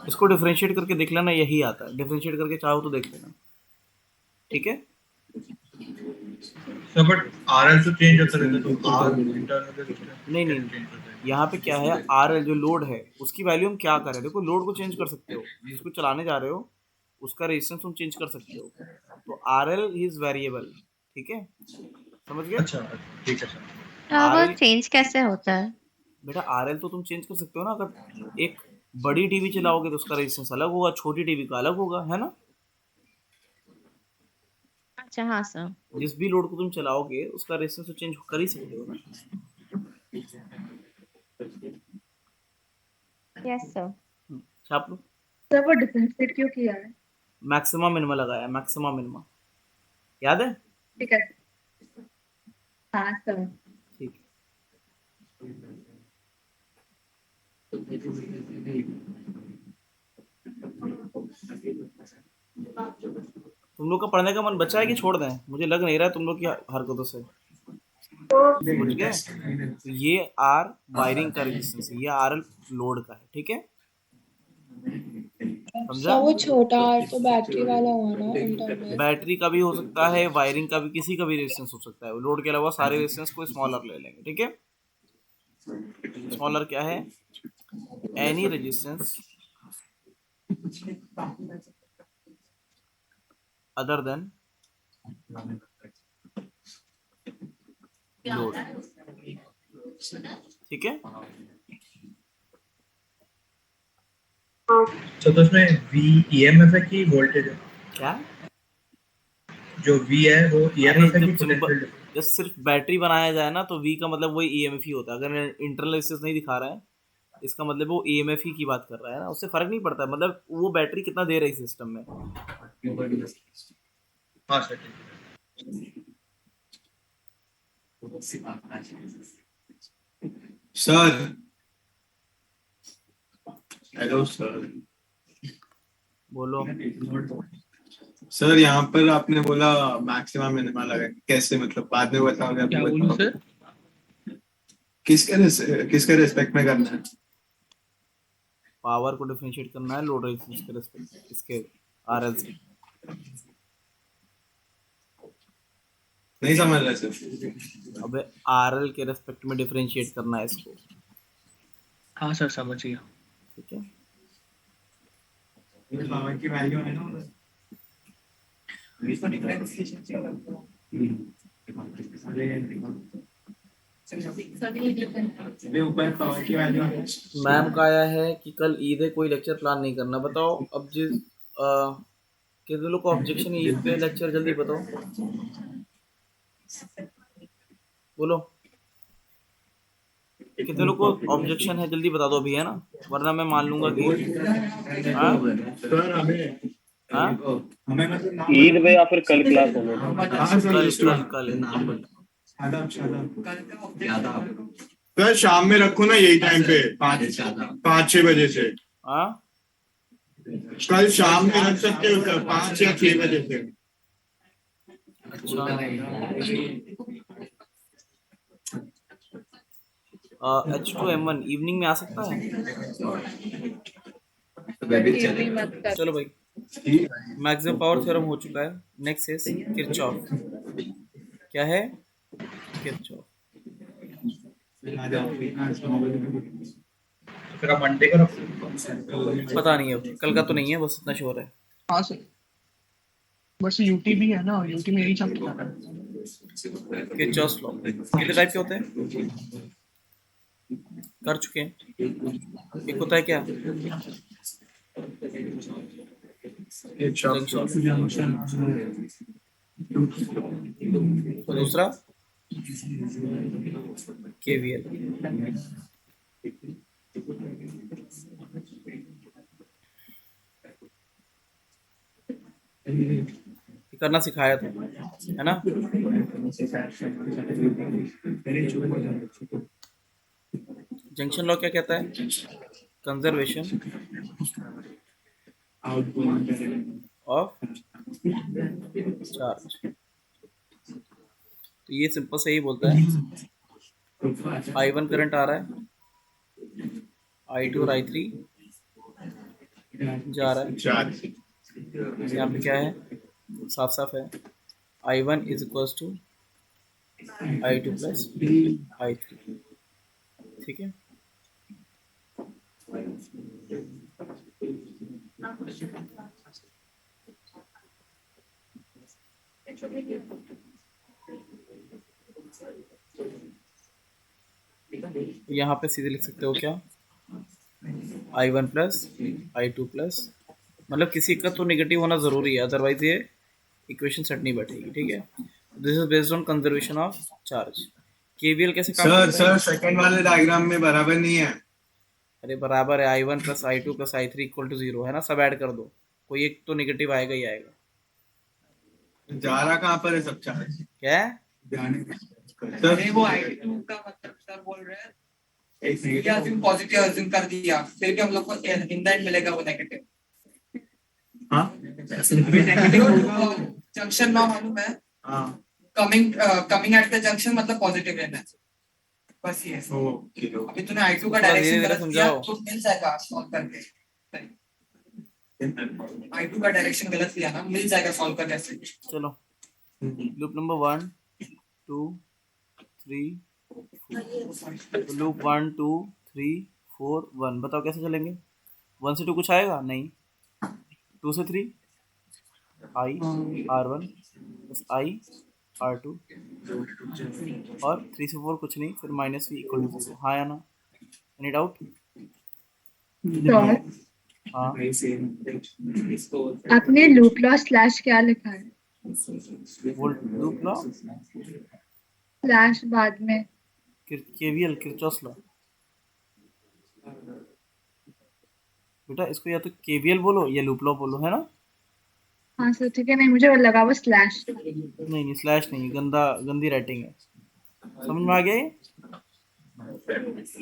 इसको डिफरेंशिएट करके देख लेना, यही आता है। डिफरेंशिएट करके चाहो तो देख लेना। ठीक है, सर बट आरएल तो चेंज होता रहता है, तो आर इंटरनल रेजिस्टेंस नहीं नहीं, चेंज होता है। यहाँ पे क्या है, आर एल जो लोड है उसकी वैल्यू हम क्या करें? देखो, लोड को चेंज कर सकते हो, जिसको चलाने जा रहे हो उसका रेजिस्टेंस तुम चेंज कर सकते हो। तो आर एल इज वेरिएबल। ठीक है, समझ गए? अच्छा, ठीक है सर। आर वो एल चेंज कैसे होता है? बेटा, आर एल तो तुम चेंज कर सकते हो ना। अगर एक बड़ी टीवी चलाओगे तो उसका रेजिस्टेंस अलग होगा, छोटी टीवी का अलग होगा, है ना? अच्छा हाँ सर। जिस भी लोड को तुम चलाओगे उसका रेजिस्टेंस तो चेंज कर ही सकते हो ना। Yes sir. छाप लो। सर वो डिफरेंशिएट क्यों किया है? मैक्सिमा मिनिमा लगाया, मैक्सिमा मिनिमा, याद है? ठीक है। हाँ सर। ठीक है, तुम लोग का पढ़ने का मन बचा है कि छोड़ दें? मुझे लग नहीं रहा है तुम लोग की हरकतों से। समझ गए? तो ये आर वायरिंग का रेजिस्टेंस है, ये आर एल लोड का है। ठीक है, समझा? सर वो छोटा आर तो बैटरी वाला हुआ ना इंटरनल। बैटरी का भी हो सकता है, वायरिंग का भी, किसी का भी रेजिस्टेंस हो सकता है। लोड के अलावा सारे रेजिस्टेंस को स्मॉलर ले लेंगे। ठीक है, स्मॉलर क्या है? Any resistance other than load. ठीक है, तो उसमें वी ईएमएफ है कि वोल्टेज है? क्या? जो वी है वो अरे ईएमएफ है जब कि सिंपल, पोटेंशियल? जब सिर्फ बैटरी बनाया जाए ना तो वी का मतलब वही ईएमएफ ही होता है। अगर इंटरनल रेजिस्टेंस नहीं दिखा रहा है इसका मतलब वो ईएमएफ ही की बात कर रहा है ना, उससे फर्क नहीं पड़ता। मतलब वो बैटरी कितना दे रही है सिस्टम में। हाँ सर, ठीक है। Sir hello sir. बोलो। सर यहाँ पर आपने बोला मैक्सिमम मिनिमम लगा, कैसे? मतलब बाद में बताओगे? क्या बोलूं सर? किसके रिस्पेक्ट में करना है? पावर को डिफरेंशिएट करना है लोड रेजिस्टेंस के रिस्पेक्ट, इसके आरएल से। नहीं समझ रहे सर? अबे आरएल के रिस्पेक्ट में डिफरेंशिएट करना है इसको। हाँ सर, समझ गया। ठीक है, पावर की वैल्यू है ना ऊपर पावर की वैल्यू है। मैम का आया है कि कल ईद है, कोई लेक्चर प्लान नहीं करना। बताओ अब जिस कितने लोग को ऑब्जेक्शन है ईद पे? लेक्चर जल्दी बताओ। बोलो कितने लोग को ऑब्जेक्शन है, जल्दी बता दो अभी, है ना, वरना मैं मान लूंगा कि हाँ सर हमें हाँ हमें मतलब ईद में या फिर कल क्लास होगा? कल सर शाम में रखो ना यही टाइम पे 5-6 बजे से। हाँ कल शाम में रख सकते हो सर 5 या 6 बजे से। अच्छा H2M1 इवनिंग में आ सकता है? इवनिंग मत कर। चलो भाई, मैक्सिमम पावर थ्योरम हो चुका है। Next is Kirchhoff. क्या है? किरचॉफ। फिर आप मंडे का रखो। पता नहीं है, कल का तो नहीं है, बस इतना श्योर है। हाँ सर, बस यूटी भी है ना, यूटी में यही चैप्टर है। किरचॉफ लॉ कितने टाइप के होते हैं? कर चुके हैं। एक होता है क्या? जंक्शन। और दूसरा केवीएल। करना सिखाया था, है ना? जंक्शन लॉ क्या कहता है? Conservation of charge. तो ये सिंपल से ही बोलता है I1 करंट आ रहा है, I2 और I3 जा रहा है। यहाँ पे क्या है? साफ साफ है, I1 is equals to I2 plus I3। ठीक है, यहाँ पे सीधे लिख सकते हो क्या? I1 प्लस I2 प्लस, मतलब किसी का तो नेगेटिव होना जरूरी है, अदरवाइज ये इक्वेशन सेट नहीं बैठेगी। ठीक है, this is based on conservation of charge. KVL कैसे काम करता है? सर सेकंड वाले डायग्राम में बराबर नहीं है। अरे बराबर है, I1 plus I2 plus I3 equal to 0 है ना, सब ऐड कर दो, कोई एक तो नेगेटिव आएगा ही आएगा। जा रहा कहाँ पर है सब चार्ज? क्या? सर वो I2 का मतलब सर बोल रहे हैं पॉजिटिव अज्यूम कर दिया, फिर भी हम लोग को इन द एंड मिलेगा वो नेगेटिव। हाँ जंक्शन लॉ मालूम है? हाँ, कमिंग एट द जंक्शन मतलब पॉजिटिव रहना है, बस ये। अभी तूने I2 का डायरेक्शन गलत किया तो मिल जाएगा सॉल्व करके। I2 का डायरेक्शन गलत किया ना, मिल जाएगा सॉल्व करके ऐसे। चलो लूप नंबर 1 2 3 लूप 1 2 3 4 1। बताओ कैसे चलेंगे? 1 से 2 कुछ आएगा नहीं, 2 से 3 I R1 plus I R2 और 3 से 4 कुछ नहीं, फिर माइनस V इक्वल टू 0। हाँ या ना? Any doubt? हाँ आपने लूप लॉ स्लैश क्या लिखा है? लूप लॉ स्लैश बाद में केवीएल किरचॉफ लॉ। बेटा इसको या तो केवीएल बोलो या लूप लॉ बोलो, है ना? हाँ सर ठीक है, नहीं मुझे लगा वो स्लैश। नहीं स्लैश नहीं, गंदी राइटिंग है। समझ में आ गया?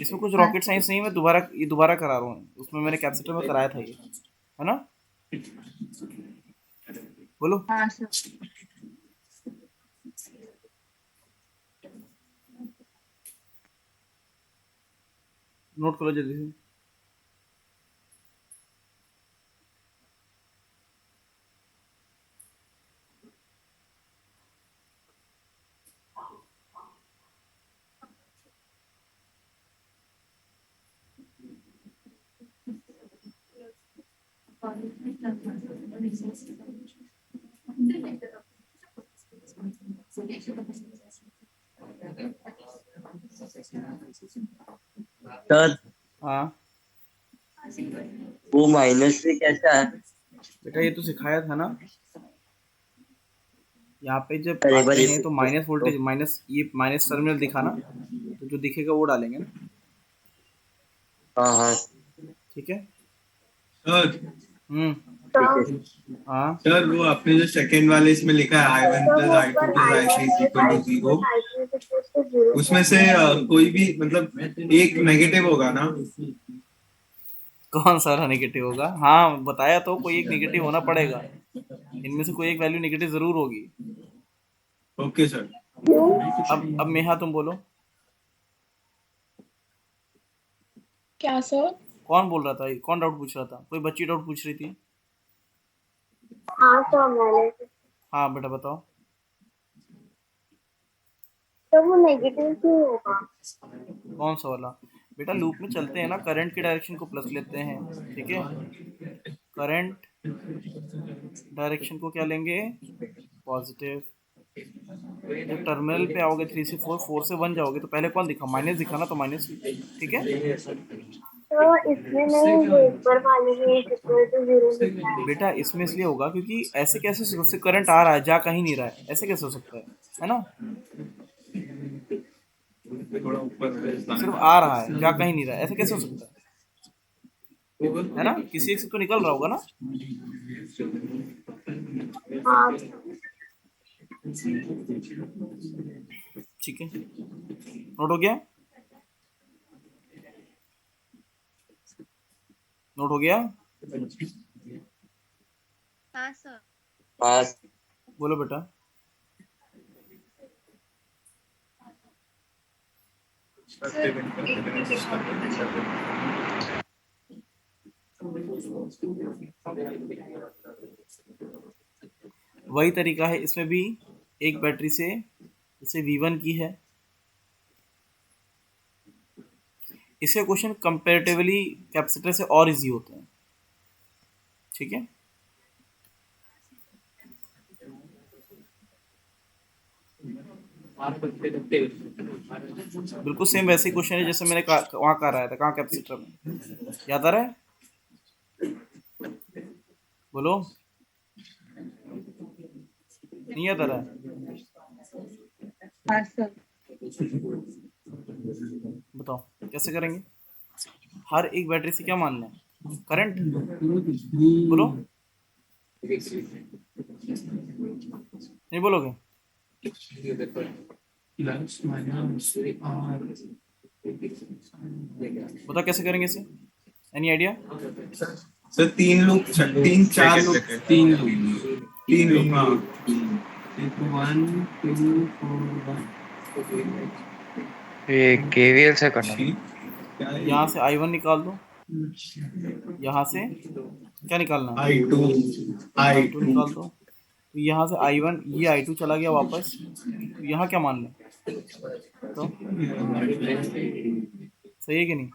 इसमें कुछ रॉकेट साइंस नहीं, मैं दोबारा करा रहा हूँ, उसमें मैंने कैपेसिटर में कराया था ये, है ना? बोलो। हाँ सर। नोट करो जल्दी से। सर हाँ वो माइनस से कैसा है? बेटा ये तो सिखाया था ना। यहाँ पे जब सर एक बार आते ये हैं तो माइनस वोल्टेज माइनस ये माइनस टर्मिनल दिखा ना, तो जो दिखेगा वो डालेंगे ना, हाँ हाँ ठीक है। सर हाँ सर वो आपने जो सेकंड वाले इसमें लिखा है I1 + I2 + I3 = 0, उसमें से कोई भी मतलब एक नेगेटिव होगा ना? कौन सा नेगेटिव होगा? हाँ बताया तो, कोई एक नेगेटिव होना पड़ेगा, इनमें से कोई एक वैल्यू नेगेटिव जरूर होगी। Okay sir. अब मेहा तुम बोलो, क्या सर? कौन बोल रहा था, कौन डाउट पूछ रहा था? कोई बच्ची डाउट पूछ रही थी। हाँ सर मैंने हाँ बेटा बताओ। तो वो नेगेटिव क्यों होगा? कौन सा वाला? बेटा लूप में चलते हैं ना, करंट की डायरेक्शन को प्लस लेते हैं, ठीक है। करंट डायरेक्शन को क्या लेंगे? पॉजिटिव। जब टर्मिनल पे आओगे 3 से 4, 4 से 1 जाओगे तो पहले कौन दिखा? माइनस दिखा ना, तो माइनस, ठीक है। तो इसमें नहीं, वो ऊपर वाले में = 0 लिखा है। बेटा इसमें इसलिए होगा क्योंकि ऐसे कैसे सबसे करंट आ रहा है, जा कहीं नहीं रहा है, ऐसे कैसे हो सकता है ना? थोड़ा ऊपर सिर्फ आ रहा है, जा कहीं नहीं रहा है, ऐसे कैसे हो सकता है ना? किसी एक से तो निकल रहा होगा ना। हाँ ठीक है, नोट हो गया? नोट हो गया? हाँ सर। पास बोलो बेटा। वही तरीका है इसमें भी, एक बैटरी से, जैसे V1 की है, इसके क्वेश्चन कंपैरेटिवली कैपेसिटर से और इजी होते हैं, ठीक है। बिल्कुल सेम वैसे ही क्वेश्चन है जैसे मैंने वहाँ कराया था, कहाँ कैपेसिटर में, याद आ रहा है? बोलो, नहीं याद आ रहा है? हाँ सर। बताओ कैसे करेंगे? हर एक बैटरी से क्या मानना है? करंट। बोलो, नहीं बोलोगे? बताओ कैसे करेंगे इसे, any idea? Sir 3 loop, 3-4 loop, 3 loop, हाँ 1 2 4 ये केवीएल से करना। यहाँ से I1 निकाल दो, यहाँ से क्या निकालना है? I2 निकाल दो। तो यहाँ से I1, ये I2 चला गया वापस, तो यहाँ क्या मान लें? तो सही है कि नहीं?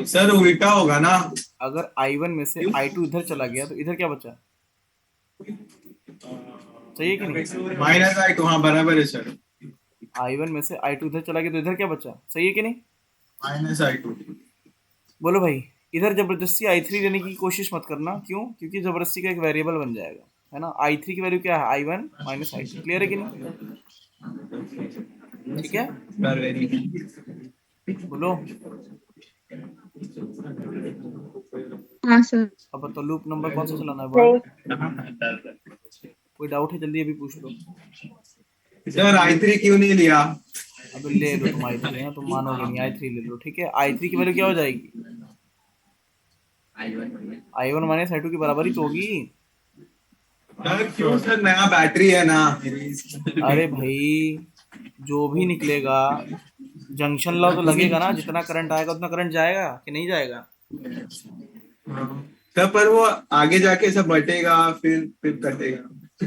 सर उल्टा होगा ना। अगर I1 में से I2 इधर चला गया तो इधर क्या बचा? सही है कि नहीं? -I2, हाँ बराबर है सर। I1 में से I2 इधर चला गया तो इधर क्या बचा? सही है कि नहीं? -I2। बोलो भाई, इधर जबरदस्ती I3 लेने की कोशिश मत करना। क्यों? क्योंकि जबरदस्ती का एक वेरिएबल बन जाएगा, है ना। I3 की वैल्यू क्या है? I1 - I2। क्लियर है कि नहीं? ठीक है, बोलो। हाँ सर। अब बताओ लूप नंबर कौन सा चलाना है? वन। कोई डाउट है जल्दी अभी पूछ लो। सर I3 क्यों नहीं लिया? अब ले लो, तुम I3 है ना, तुम मानोगे नहीं, I3 ले लो, ठीक है। I3 की वैल्यू क्या हो जाएगी? I1 - I2 की बराबरी तो होगी। सर क्यों सर, नया बैटरी है ना। अरे भाई जो भी निकलेगा, जंक्शन लॉ तो लगेगा ना, जितना करंट आएगा उतना करंट जाएगा कि नहीं जाएगा? सर पर वो आगे जाके सब बटेगा, फिर कटेगा। तो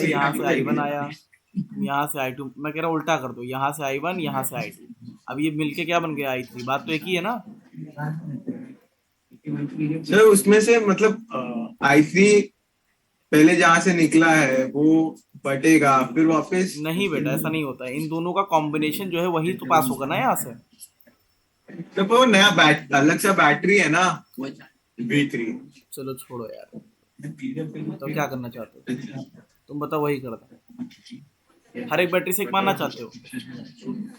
यहाँ से I1 आया, यहाँ से I2, मैं कह रहा हूँ उल्टा कर दो, यहाँ से I1, यहाँ से I2, अब ये मिलके क्या बन गया? I3। बात तो एक ही है ना। सर उसमें से मतलब I3 पहले जहाँ से निकला है वो बटेगा, फिर वापस। नहीं बेटा ऐसा नहीं होता है, इन दोनों का कॉम्बिनेशन जो है वही तो पास होगा ना यहाँ से। तो वो नया अलग सा बैटरी है ना V3। चलो छोड़ो यार, तो क्या करना चाहते हो तुम बताओ, वही करता हर एक बैटरी से एक मानना चाहते हो।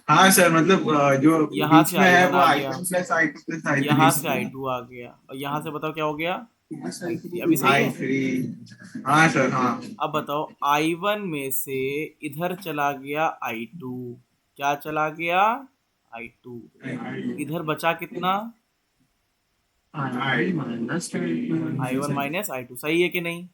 हाँ सर, मतलब जो यहाँ बीच से में है I1 वो आ गया, I1 plus I2 plus I3 यहाँ से I2 आ गया, और यहाँ से बताओ क्या हो गया I3। अभी सही है। I3। हाँ सर, हाँ। अब बताओ I1 में से इधर चला गया I2, क्या चला गया I2, इधर बचा कितना I1 माइनस I2। सही है कि नहीं?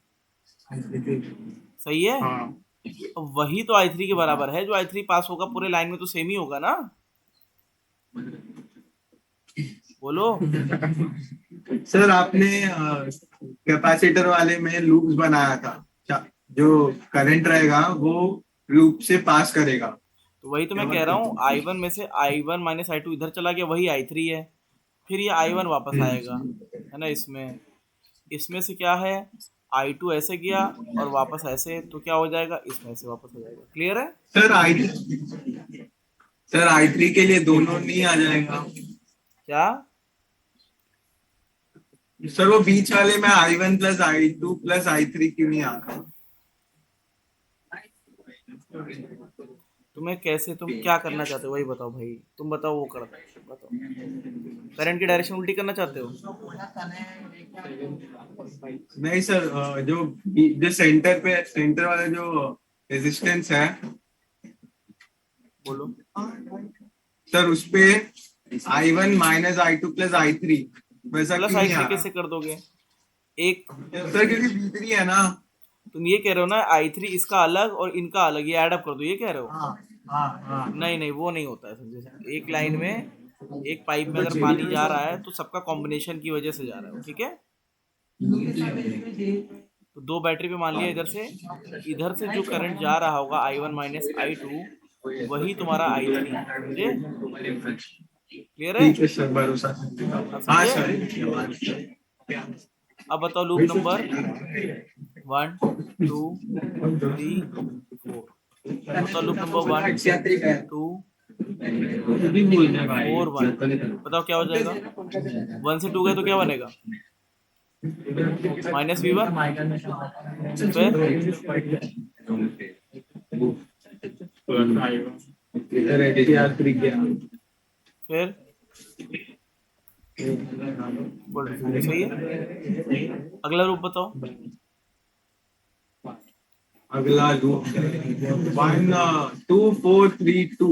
सही है। हाँ। अब वही तो I3 के बराबर है, जो I3 पास होगा पूरे लाइन में तो सेम ही होगा ना, बोलो। सर आपने कैपेसिटर वाले में लूप्स बनाया था, जो करंट रहेगा वो लूप से पास करेगा। तो वही तो मैं कह रहा हूँ, I1 में से I1 माइनस I2 इधर चला गया, वही I3 है, फिर ये I1 वापस आएगा, है ना। इसमें से क्या है, I2 ऐसे गया और वापस ऐसे, तो क्या हो जाएगा, इसमें से वापस हो जाएगा। क्लियर है सर I3 के लिए दोनों नहीं आ जाएगा क्या? सर वो बीच वाले में I1 plus I2 plus I3 क्यों नहीं आता? तुम्हें कैसे, तुम क्या करना चाहते हो वही बताओ भाई, तुम बताओ, वो करता है बताओ। करंट की डायरेक्शन उल्टी करना चाहते हो? नहीं सर, जो सेंटर वाला जो रेजिस्टेंस है, बोलो सर उसपे I1 minus I2 plus I3 वैसा प्लस क्यों नहीं आ I3 रहा? कैसे कर दोगे एक? सर क्योंकि B3 है ना। तुम ये कह रहे हो ना I3 इसका अलग और इनका अलग, ये ऐड अप कर दो, ये कह रहे हो? हाँ। नहीं वो नहीं होता है। समझे, एक लाइन में एक पाइप में अगर पानी जा रहा है तो सबका कॉम्बिनेशन की वजह से जा रहा है, ठीक है। तो दो बैटरी पे मान लिया, इधर से जो करंट जा रहा होगा I1 माइनस I2, वही तुम्हारा I3, समझे? क्लियर है? ठीक है सर, भरोसा। हाँ सर। अब बताओ लूप नंबर 1 2 3 4, बताओ लूप नंबर 1 2 4 1, बताओ क्या हो जाएगा। 1 से 2 गए तो क्या बनेगा, माइनस V1, फिर सही है। अगला रूप बताओ। अगला लूप 1 2 4 3 2।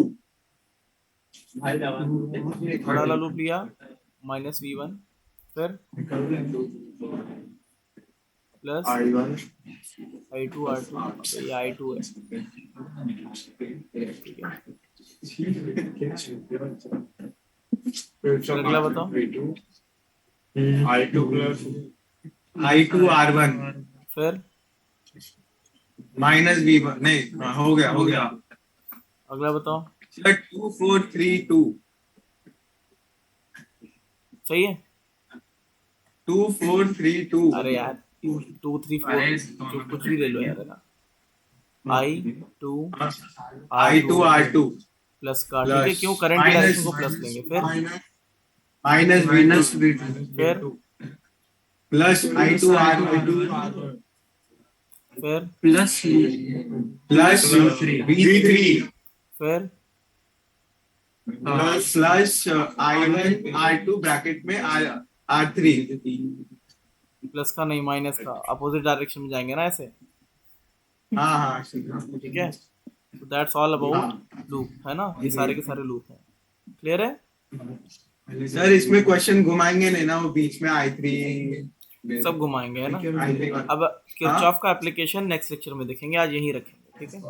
बड़ा वाला लूप लिया, माइनस V1, फिर प्लस I2 R2, ये I2 है। अगला बताओ। I2 R1 फिर माइनस V1, नहीं हो गया। अगला बताओ। 2 4 3 2। सही है। 2 4 3 2। अरे यार 2 3 4 कुछ भी ले लो यार, है ना। I2 R2 प्लस का, ठीक है। क्यों, करंट की डायरेक्शन को प्लस लेंगे, फिर माइनस फिर प्लस I2 R2 फिर प्लस V3 फिर प्लस I1 R2 ब्रैकेट में R3। प्लस का नहीं, माइनस का, अपोजिट डायरेक्शन में जाएंगे ना ऐसे। हाँ ठीक है। तो दैट्स ऑल अबाउट लूप, है ना। ये सारे के सारे लूप हैं। क्लियर है सर? इसमें क्वेश्चन घुमाएंगे नहीं ना, वो बीच में I3 सब घुमाएंगे, है ना। अब किरचॉफ का एप्लीकेशन नेक्स्ट लेक्चर में देखेंगे, आज यहीं रखेंगे, ठीक है।